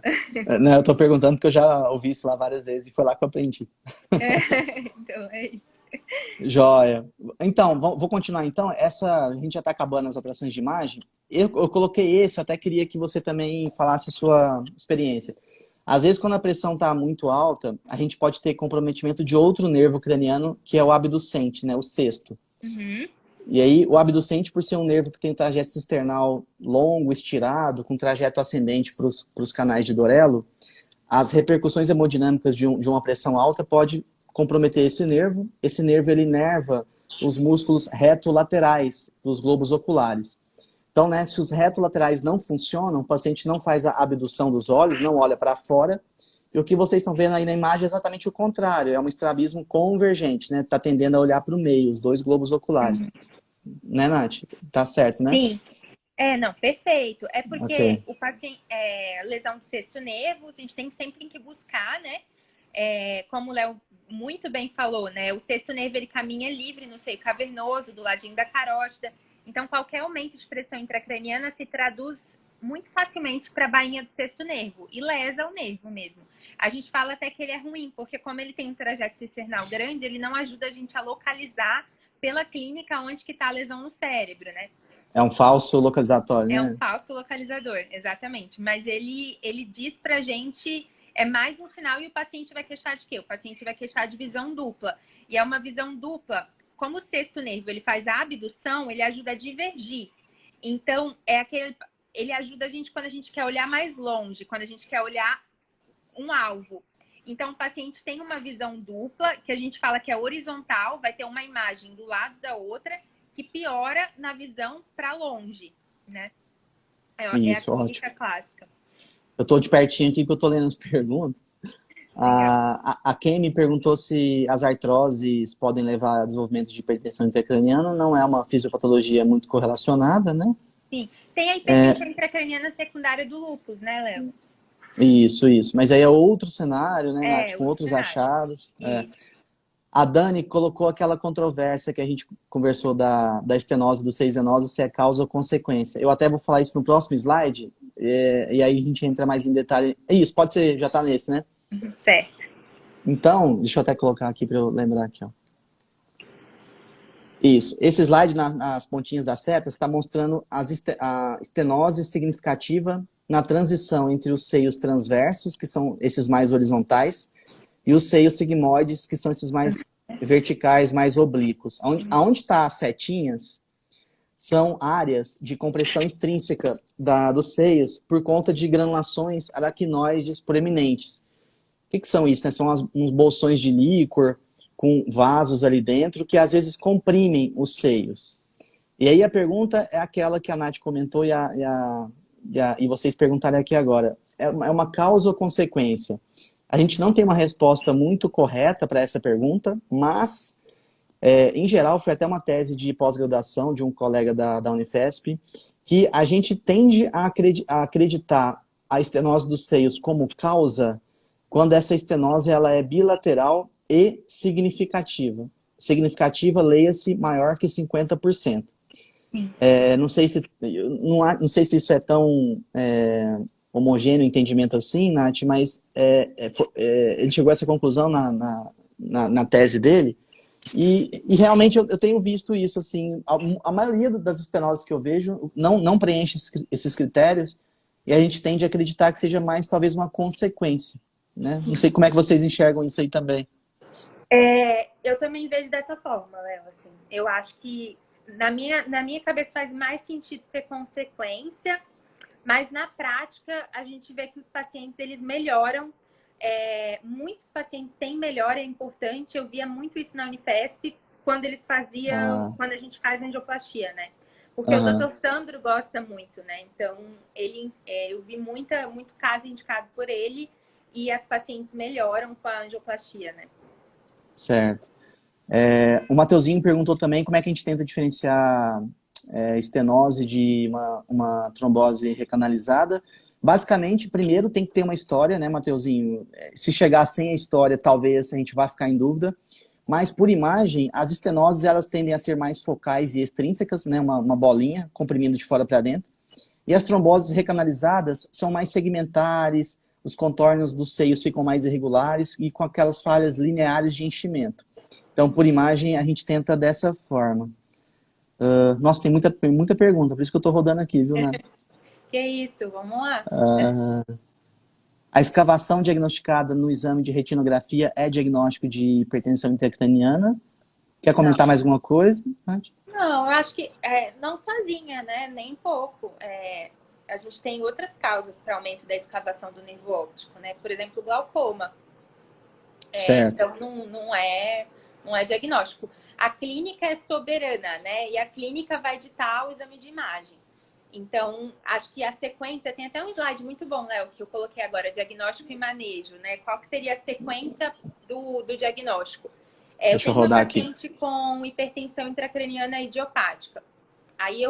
Não, eu tô perguntando porque eu já ouvi isso lá várias vezes e foi lá que eu aprendi. Então, é isso. Joia. Então, vou continuar então. A gente já está acabando as atrações de imagem. Eu coloquei esse, eu até queria que você também falasse a sua experiência. Às vezes, quando a pressão está muito alta, a gente pode ter comprometimento de outro nervo craniano, que é o abducente, né? O sexto. Uhum. E aí, o abducente, por ser um nervo que tem trajeto external longo, estirado, com trajeto ascendente para os canais de Dorelo, as repercussões hemodinâmicas de uma pressão alta pode comprometer esse nervo. Esse nervo, ele inerva os músculos retolaterais dos globos oculares. Então, né, se os retolaterais não funcionam, o paciente não faz a abdução dos olhos, não olha para fora. E o que vocês estão vendo aí na imagem é exatamente o contrário. É um estrabismo convergente, né? Está tendendo a olhar para o meio, os dois globos oculares. Né, Nath? Tá certo, né? Sim. Não, perfeito. É porque Ok. o paciente, lesão do sexto nervo, a gente tem sempre que buscar, né? Como o Léo muito bem falou, né? O sexto nervo, ele caminha livre no seio cavernoso, do ladinho da carótida. Então, qualquer aumento de pressão intracraniana se traduz muito facilmente para a bainha do sexto nervo e lesa o nervo mesmo. A gente fala até que ele é ruim, porque como ele tem um trajeto cisternar grande, ele não ajuda a gente a localizar pela clínica onde que está a lesão no cérebro, né? É um falso localizatório, É um né? falso localizador, exatamente. Mas ele diz pra gente, é mais um sinal e o paciente vai queixar de quê? O paciente vai queixar de visão dupla. E é uma visão dupla. Como o sexto nervo ele faz a abdução, ele ajuda a divergir. Então, ele ajuda a gente quando a gente quer olhar mais longe, quando a gente quer olhar um alvo. Então, o paciente tem uma visão dupla, que a gente fala que é horizontal, vai ter uma imagem do lado da outra, que piora na visão para longe, né? É a Isso, ótimo. clínica clássica. Eu tô de pertinho aqui que eu tô lendo as perguntas. Legal. A Ken me perguntou se as artroses podem levar a desenvolvimento de hipertensão intracraniana. Não é uma fisiopatologia muito correlacionada, né? Sim. Tem a hipertensão intracraniana secundária do lúpus, né, Léo? Isso. Mas aí é outro cenário, né, Nath? Com Outro outros cenário. achados. Isso. A Dani colocou aquela controvérsia que a gente conversou da estenose dos seios venosos, se é causa ou consequência. Eu até vou falar isso no próximo slide, e aí a gente entra mais em detalhe. Isso, pode ser, já está nesse, né? Certo. Então, deixa eu até colocar aqui para eu lembrar aqui, ó. Isso, esse slide nas pontinhas das setas está mostrando a estenose significativa na transição entre os seios transversos, que são esses mais horizontais, e os seios sigmoides, que são esses mais verticais, mais oblíquos. Aonde está as setinhas são áreas de compressão extrínseca dos seios por conta de granulações aracnoides proeminentes. O que são isso? Né? São uns bolsões de líquor com vasos ali dentro que às vezes comprimem os seios. E aí a pergunta é aquela que a Nath comentou e vocês perguntarem aqui agora. É uma causa ou consequência? A gente não tem uma resposta muito correta para essa pergunta, mas, em geral, foi até uma tese de pós-graduação de um colega da Unifesp, que a gente tende a acreditar a estenose dos seios como causa quando essa estenose ela é bilateral e significativa. Significativa, leia-se, maior que 50%. Não sei se isso é tão homogêneo o entendimento assim, Nath, mas ele chegou a essa conclusão na tese dele, e realmente eu tenho visto isso, assim, a maioria das estenoses que eu vejo não preenche esses critérios, e a gente tende a acreditar que seja mais, talvez, uma consequência, né? Não sei como é que vocês enxergam isso aí também. Eu também vejo dessa forma, Léo, assim, eu acho que na minha cabeça faz mais sentido ser consequência, mas na prática a gente vê que os pacientes eles melhoram muitos pacientes têm melhora, é importante. Eu via muito isso na Unifesp, quando eles faziam, Ah, quando a gente faz angioplastia, né? Porque o aham, doutor Sandro gosta muito, né? Então, eu vi muito caso indicado por ele e as pacientes melhoram com a angioplastia, né? certo. O Mateuzinho perguntou também como é que a gente tenta diferenciar estenose de uma trombose recanalizada. Basicamente, primeiro tem que ter uma história, né, Mateuzinho? Se chegar sem a história, talvez a gente vá ficar em dúvida. Mas por imagem, as estenoses elas tendem a ser mais focais e extrínsecas, né, uma bolinha comprimindo de fora para dentro. E as tromboses recanalizadas são mais segmentares, os contornos dos seios ficam mais irregulares e com aquelas falhas lineares de enchimento. Então, por imagem, a gente tenta dessa forma. Nossa, tem muita pergunta, por isso que eu estou rodando aqui, viu, né? Que isso, vamos lá. A escavação diagnosticada no exame de retinografia é diagnóstico de hipertensão intracraniana. Quer Não, comentar mais alguma coisa? não, eu acho que não sozinha, né? Nem pouco. A gente tem outras causas para aumento da escavação do nervo óptico, né? Por exemplo, o glaucoma. Certo. Então, não é diagnóstico. A clínica é soberana, né? E a clínica vai ditar o exame de imagem. Então, acho que a sequência, tem até um slide muito bom, Léo, que eu coloquei agora, diagnóstico e manejo, né? Qual que seria a sequência do diagnóstico? Eu Deixa eu tenho uma rodar aqui. paciente com hipertensão intracraniana idiopática. Aí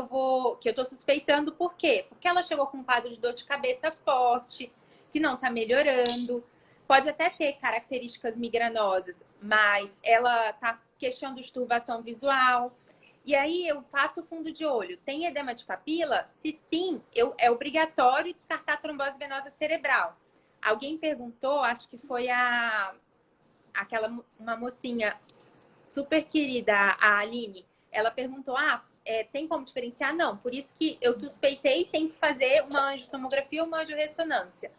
que eu tô suspeitando por quê? Porque ela chegou com um quadro de dor de cabeça forte, que não tá melhorando. Pode até ter características migranosas, mas ela tá questionando turbação visual. E aí eu faço fundo de olho. Tem edema de papila? Se sim, é obrigatório descartar a trombose venosa cerebral. Alguém perguntou, acho que foi uma mocinha super querida, a Aline. Ela perguntou, tem como diferenciar? Não, por isso que eu suspeitei, tem que fazer uma angiotomografia ou uma angiorressonância.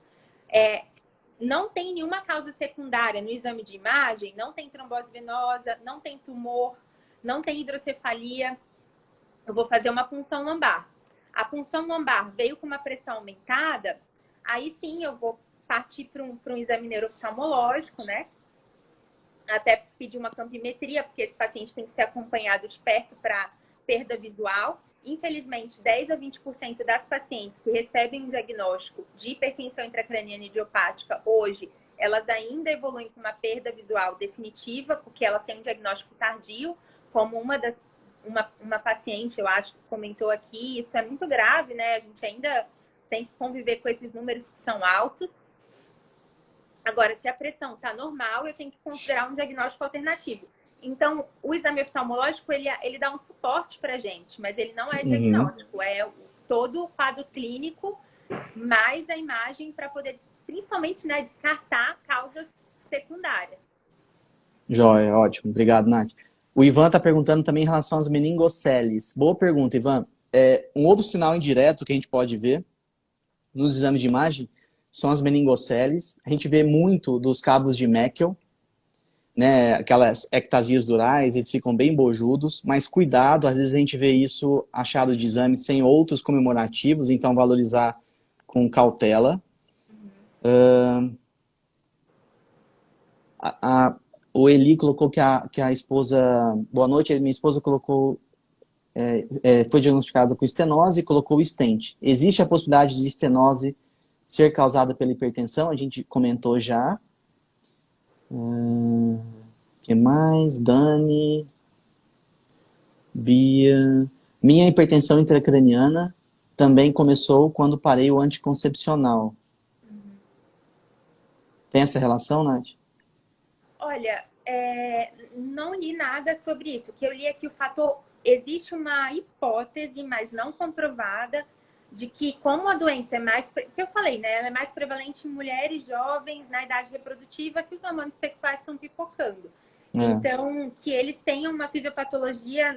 Não tem nenhuma causa secundária no exame de imagem, não tem trombose venosa, não tem tumor, não tem hidrocefalia. Eu vou fazer uma punção lombar. A punção lombar veio com uma pressão aumentada, aí sim eu vou partir para um exame neuro-oftalmológico, né? Até pedir uma campimetria, porque esse paciente tem que ser acompanhado de perto para perda visual. Infelizmente, 10 a 20% das pacientes que recebem um diagnóstico de hipertensão intracraniana idiopática hoje, elas ainda evoluem com uma perda visual definitiva, porque elas têm um diagnóstico tardio, como uma paciente, eu acho, que comentou aqui. Isso é muito grave, né? A gente ainda tem que conviver com esses números que são altos. Agora, se a pressão está normal, eu tenho que considerar um diagnóstico alternativo. Então, o exame oftalmológico, ele dá um suporte para a gente, mas ele não é Uhum. diagnóstico. É todo o quadro clínico, mais a imagem para poder, principalmente, né, descartar causas secundárias. Joia, ótimo. Obrigado, Nath. O Ivan está perguntando também em relação aos meningoceles. Boa pergunta, Ivan. Um outro sinal indireto que a gente pode ver nos exames de imagem são as meningoceles. A gente vê muito dos cabos de Meckel, né? Aquelas ectasias durais, eles ficam bem bojudos, mas cuidado, às vezes a gente vê isso achado de exame sem outros comemorativos, então valorizar com cautela. O Eli colocou que a esposa... Boa noite, minha esposa colocou... foi diagnosticada com estenose e colocou o stent. Existe a possibilidade de estenose ser causada pela hipertensão? A gente comentou já. Que mais? Dani... Bia... Minha hipertensão intracraniana também começou quando parei o anticoncepcional. Tem essa relação, Nath? Olha, não li nada sobre isso. O que eu li é que o fator... Existe uma hipótese, mas não comprovada, de que como a doença é mais... Que eu falei, né? Ela é mais prevalente em mulheres jovens na idade reprodutiva, que os hormônios sexuais estão pipocando. É. Então, que eles tenham uma fisiopatologia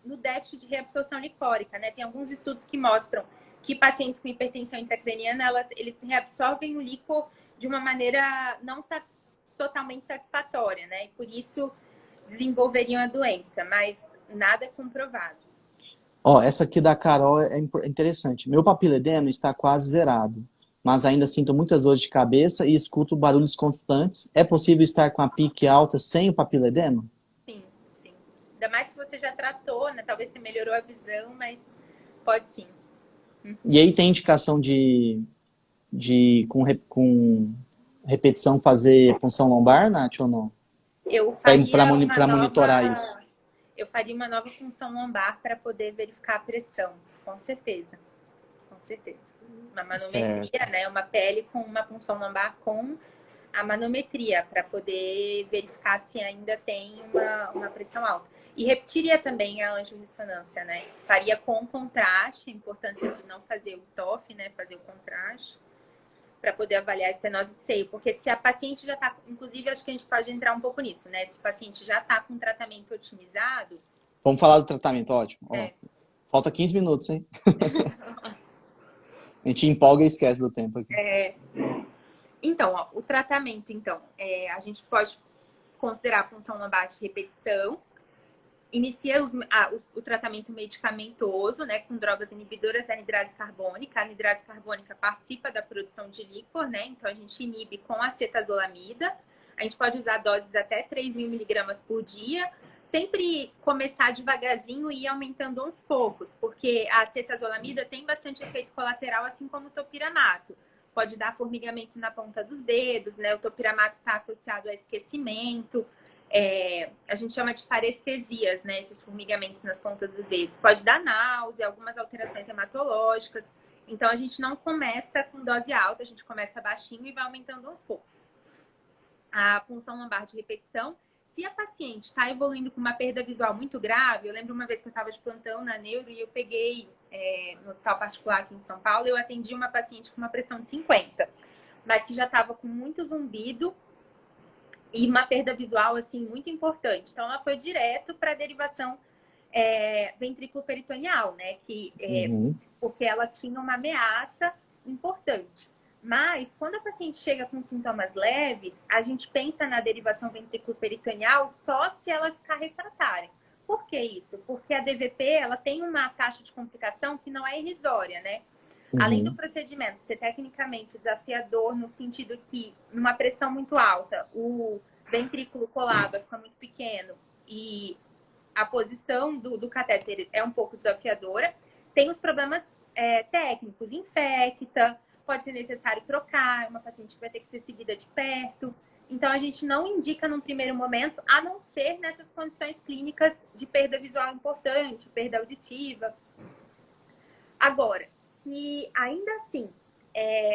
no déficit de reabsorção licórica, né? Tem alguns estudos que mostram que pacientes com hipertensão intracraniana, eles reabsorvem o líquor de uma maneira não totalmente satisfatória, né? E por isso desenvolveriam a doença, mas nada é comprovado. Ó, essa aqui da Carol é interessante. Meu papiledema está quase zerado, mas ainda sinto muitas dores de cabeça e escuto barulhos constantes. É possível estar com a pique alta sem o papiledema? Sim, sim. Ainda mais se você já tratou, né? Talvez você melhorou a visão, mas pode sim. E aí tem indicação com repetição fazer punção lombar, Nath, ou não? Eu faria uma Para monitorar isso. nova, eu faria uma nova punção lombar para poder verificar a pressão, com certeza. Com certeza. Uma Certo. manometria, né? Uma pele com uma punção lombar com a manometria, para poder verificar se ainda tem uma pressão alta. E repetiria também a angiorressonância, né? Faria com contraste, a importância de não fazer o TOF, né? Fazer o contraste, para poder avaliar a estenose de seio. Porque se a paciente já está, inclusive, acho que a gente pode entrar um pouco nisso, né? Se o paciente já está com tratamento otimizado. Vamos falar do tratamento, ótimo. É. Ó, falta 15 minutos, hein? A gente empolga e esquece do tempo aqui. Então, ó, o tratamento, então, a gente pode considerar a punção lombar de repetição, inicia o tratamento medicamentoso, né, com drogas inibidoras da anidrase carbônica. A anidrase carbônica participa da produção de líquor, né, então a gente inibe com acetazolamida. A gente pode usar doses até 3.000 miligramas por dia, sempre começar devagarzinho e ir aumentando aos poucos, porque a acetazolamida tem bastante efeito colateral, assim como o topiramato. Pode dar formigamento na ponta dos dedos, né? O topiramato está associado a esquecimento. A gente chama de parestesias, né? Esses formigamentos nas pontas dos dedos. Pode dar náusea, algumas alterações hematológicas. Então, a gente não começa com dose alta, a gente começa baixinho e vai aumentando aos poucos. A punção lombar de repetição, se a paciente está evoluindo com uma perda visual muito grave, eu lembro uma vez que eu estava de plantão na neuro e eu peguei no hospital particular aqui em São Paulo, eu atendi uma paciente com uma pressão de 50, mas que já estava com muito zumbido e uma perda visual, assim, muito importante. Então, ela foi direto para a derivação ventrículo-peritoneal, né? Porque ela tinha uma ameaça importante. Mas, quando a paciente chega com sintomas leves, a gente pensa na derivação ventrículo-peritoneal só se ela ficar refratária. Por que isso? Porque a DVP, ela tem uma taxa de complicação que não é irrisória, né? Além do procedimento ser tecnicamente desafiador, no sentido que, numa pressão muito alta, o ventrículo colaba, fica muito pequeno e a posição do catéter é um pouco desafiadora, tem os problemas técnicos, infecta, pode ser necessário trocar, uma paciente vai ter que ser seguida de perto. Então, a gente não indica num primeiro momento, a não ser nessas condições clínicas de perda visual importante, perda auditiva. Agora, se ainda assim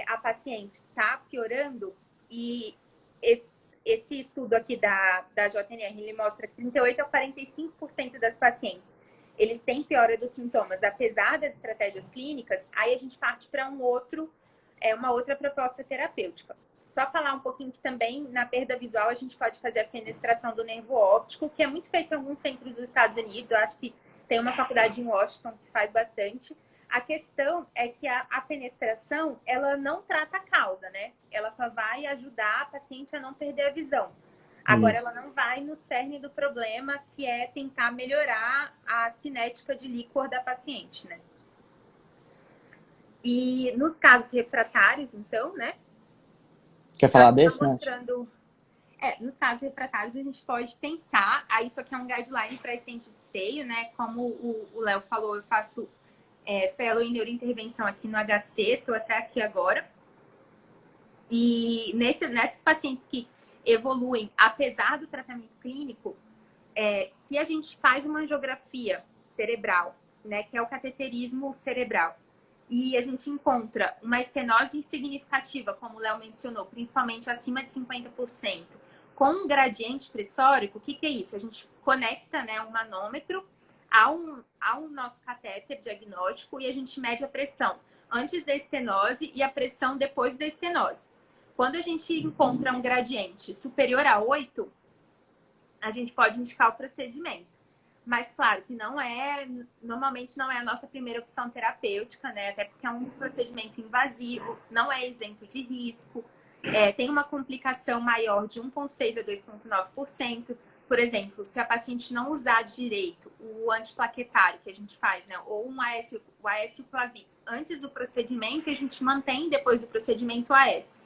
a paciente está piorando, e esse estudo aqui da JNR, ele mostra que 38% a 45% das pacientes, eles têm piora dos sintomas, apesar das estratégias clínicas, aí a gente parte para uma outra proposta terapêutica. Só falar um pouquinho que também na perda visual a gente pode fazer a fenestração do nervo óptico, que é muito feito em alguns centros dos Estados Unidos. Eu acho que tem uma faculdade em Washington que faz bastante. A questão é que a fenestração, ela não trata a causa, né? Ela só vai ajudar a paciente a não perder a visão. Agora, ela não vai no cerne do problema, que é tentar melhorar a cinética de líquor da paciente, né? E nos casos refratários, então, né? Quer falar desse, né? Nos casos refratários, a gente pode pensar... Aí, isso aqui é um guideline para estente de seio, né? Como o Léo falou, eu faço fellow em neurointervenção aqui no HC, estou até aqui agora. E nessas pacientes que evoluem, apesar do tratamento clínico, se a gente faz uma angiografia cerebral, né, que é o cateterismo cerebral, e a gente encontra uma estenose significativa, como o Léo mencionou, principalmente acima de 50%, com um gradiente pressórico, o que é isso? A gente conecta, né, um manômetro ao nosso catéter diagnóstico e a gente mede a pressão antes da estenose e a pressão depois da estenose. Quando a gente encontra um gradiente superior a 8, a gente pode indicar o procedimento. Mas, claro, que normalmente não é a nossa primeira opção terapêutica, né? Até porque é um procedimento invasivo, não é isento de risco, tem uma complicação maior de 1,6% a 2,9%. Por exemplo, se a paciente não usar direito o antiplaquetário que a gente faz, né? Ou o AS e o Plavix. Antes do procedimento, a gente mantém depois do procedimento o AS.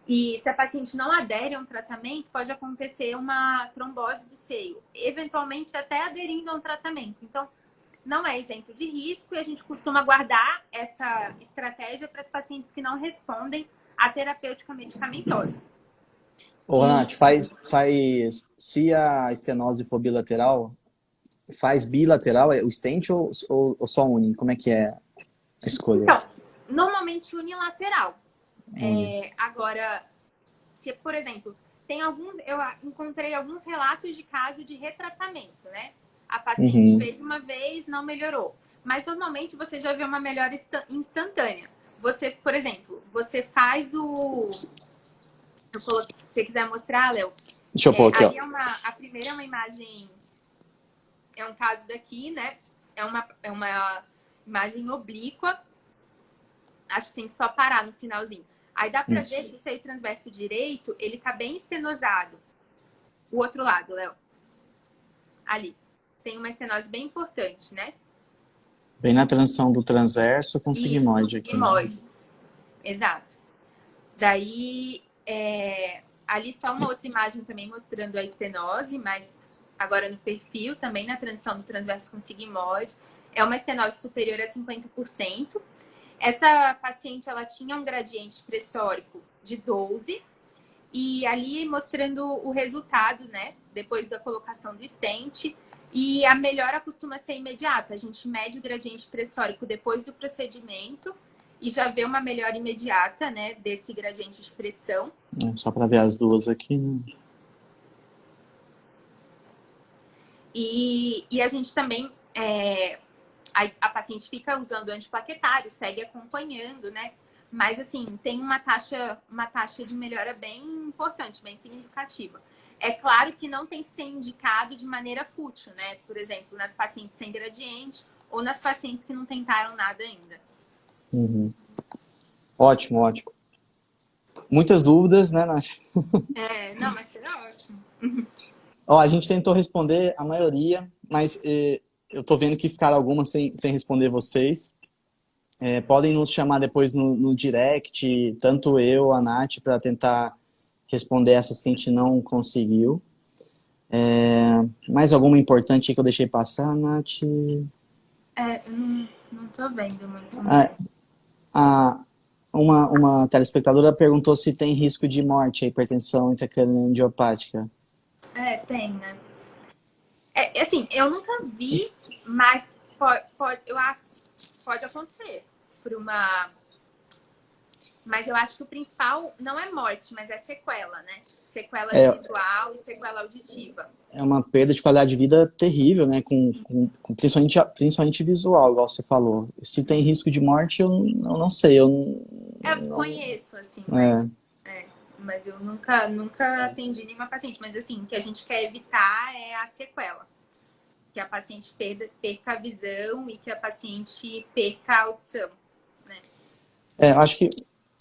E se a paciente não adere a um tratamento, pode acontecer uma trombose do seio, eventualmente até aderindo a um tratamento. Então, não é isento de risco e a gente costuma guardar essa estratégia para as pacientes que não respondem à terapêutica medicamentosa. Ô, Nath, se a estenose for bilateral, faz bilateral o stent ou só une? Como é que é a escolha? Então, normalmente unilateral. Agora, se, por exemplo, eu encontrei alguns relatos de caso de retratamento, né? A paciente fez uma vez, não melhorou. Mas normalmente você já vê uma melhora instantânea. Você, por exemplo, você faz o... Se você quiser mostrar, Léo. Deixa eu pôr aqui, ó. A primeira é uma imagem... É um caso daqui, né? É uma imagem oblíqua. Acho que tem que só parar no finalzinho. Aí dá pra ver que o seio transverso direito, ele tá bem estenosado. O outro lado, Léo. Ali. Tem uma estenose bem importante, né? Bem na transição do transverso com o sigmoide aqui. Sigmoide. Né? Exato. Daí, ali só uma outra imagem também mostrando a estenose, mas agora no perfil, também na transição do transverso com sigmoide. É uma estenose superior a 50%. Essa paciente, ela tinha um gradiente pressórico de 12 e ali mostrando o resultado, né? Depois da colocação do stent. E a melhora costuma ser imediata. A gente mede o gradiente pressórico depois do procedimento e já vê uma melhora imediata, né? Desse gradiente de pressão. Só para ver as duas aqui, né? E a gente também... A paciente fica usando antiplaquetário, segue acompanhando, né? Mas, assim, tem uma taxa de melhora bem importante, bem significativa. É claro que não tem que ser indicado de maneira fútil, né? Por exemplo, nas pacientes sem gradiente ou nas pacientes que não tentaram nada ainda. Ótimo, ótimo. Muitas dúvidas, né, Nath? Não, mas será ótimo. Ó, a gente tentou responder a maioria, mas... eu tô vendo que ficaram algumas sem responder vocês. Podem nos chamar depois no direct, tanto eu, a Nath, para tentar responder essas que a gente não conseguiu. Mais alguma importante que eu deixei passar, Nath? Eu não tô vendo muito. Uma telespectadora perguntou se tem risco de morte a hipertensão intracraniana idiopática. Tem, né? Assim, eu nunca vi, mas eu acho que pode acontecer Mas eu acho que o principal não é morte, mas é sequela, né? Sequela visual e sequela auditiva. É uma perda de qualidade de vida terrível, né? Com principalmente visual, igual você falou. Se tem risco de morte, eu não sei. Eu desconheço, assim, mas eu nunca atendi nenhuma paciente. Mas, assim, o que a gente quer evitar é a sequela. Que a paciente perca a visão e que a paciente perca a audição, né? Acho que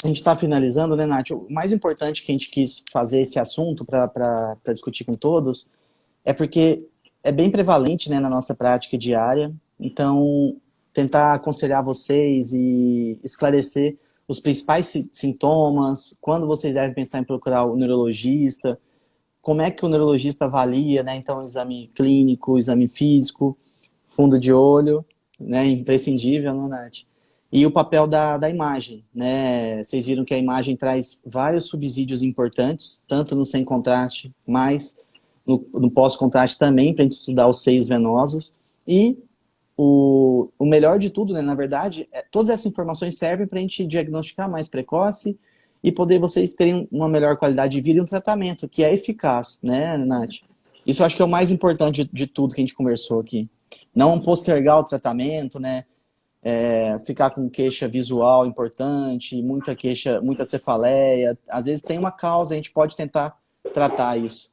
a gente está finalizando, né, Nath? O mais importante que a gente quis fazer esse assunto para discutir com todos é porque é bem prevalente, né, na nossa prática diária. Então, tentar aconselhar vocês e esclarecer os principais sintomas, quando vocês devem pensar em procurar o neurologista, como é que o neurologista avalia, né? Então, exame clínico, exame físico, fundo de olho, né? Imprescindível, né, Nath? E o papel da imagem, né? Vocês viram que a imagem traz vários subsídios importantes, tanto no sem contraste, mas no pós-contraste também, para a gente estudar os seios venosos. E o melhor de tudo, né? Na verdade, todas essas informações servem para a gente diagnosticar mais precoce e poder vocês terem uma melhor qualidade de vida e um tratamento que é eficaz, né, Nath? Isso eu acho que é o mais importante de tudo que a gente conversou aqui. Não postergar o tratamento, né? Ficar com queixa visual importante, muita cefaleia. Às vezes tem uma causa, a gente pode tentar tratar isso.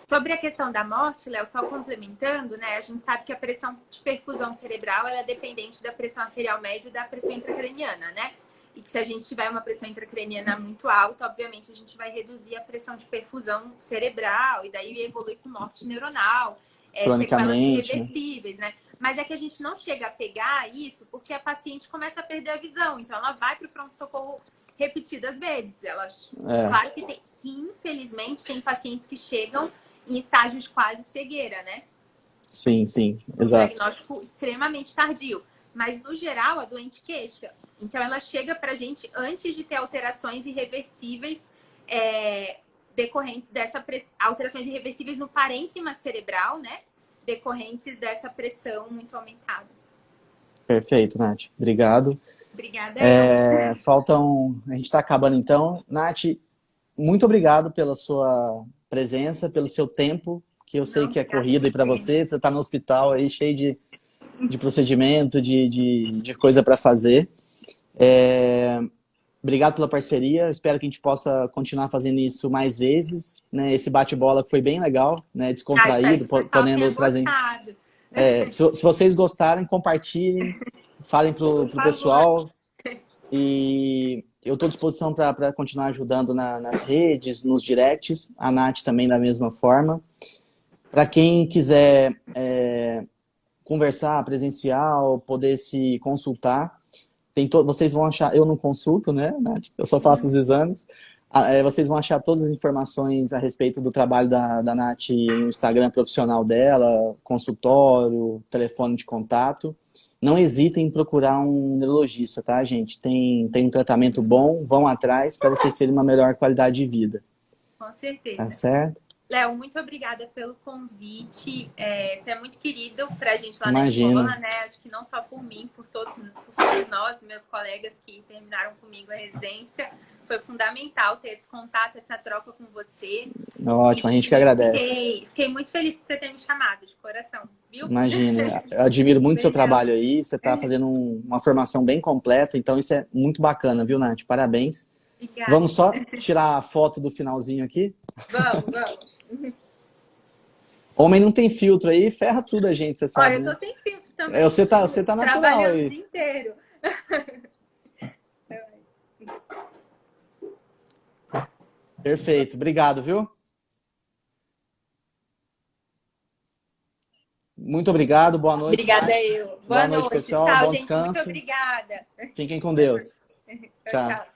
Sobre a questão da morte, Léo, só complementando, né? A gente sabe que a pressão de perfusão cerebral ela é dependente da pressão arterial média e da pressão intracraniana, né? E que se a gente tiver uma pressão intracraniana muito alta, obviamente a gente vai reduzir a pressão de perfusão cerebral e daí evolui com morte neuronal, sequelas irreversíveis, né? Mas é que a gente não chega a pegar isso porque a paciente começa a perder a visão. Então, ela vai para o pronto-socorro repetidas vezes. Claro que infelizmente, tem pacientes que chegam em estágios de quase cegueira, né? Sim, sim, Um exato. diagnóstico extremamente tardio. Mas, no geral, a doente queixa. Então, ela chega para a gente antes de ter alterações irreversíveis decorrentes dessa alterações irreversíveis no parênquima cerebral, né? Decorrentes dessa pressão muito aumentada. Perfeito, Nath. Obrigado. Obrigada. A gente está acabando então. Nath, muito obrigado pela sua presença, pelo seu tempo, que eu sei que é corrido aí para você. Você está no hospital aí cheio de procedimento, de coisa para fazer. Obrigado pela parceria. Espero que a gente possa continuar fazendo isso mais vezes. Né? Esse bate-bola foi bem legal, né? Descontraído, podendo trazer. Se vocês gostarem, compartilhem, falem pro pessoal. E eu estou à disposição para continuar ajudando nas redes, nos directs. A Nath também da mesma forma. Para quem quiser conversar presencial, poder se consultar, vocês vão achar, eu não consulto, né, Nath? Eu só faço os exames. Vocês vão achar todas as informações a respeito do trabalho da Nath no Instagram profissional dela, consultório, telefone de contato. Não hesitem em procurar um neurologista, tá, gente? Tem um tratamento bom, vão atrás para vocês terem uma melhor qualidade de vida. Com certeza. Tá certo? Léo, muito obrigada pelo convite. Você é muito querido pra gente lá Imagina. Na escola, né? Acho que não só por mim, por todos nós, meus colegas que terminaram comigo a residência. Foi fundamental ter esse contato, essa troca com você. Ótimo, a gente que agradece. Fiquei muito feliz por você ter me chamado, de coração, viu? Imagina, eu admiro muito o seu trabalho aí. Você está fazendo uma formação bem completa, então isso é muito bacana, viu, Nath? Parabéns. Obrigada. Vamos só tirar a foto do finalzinho aqui? Vamos. Homem não tem filtro aí, ferra tudo a gente, você sabe. Olha, eu tô sem filtro também. Você tá natural trabalhando aí. O dia inteiro. Perfeito, obrigado, viu? Muito obrigado, boa noite. Obrigada, Nath. eu. Boa noite, pessoal. Tchau, Bom gente. descanso. Muito obrigada. Fiquem com Deus. Tchau.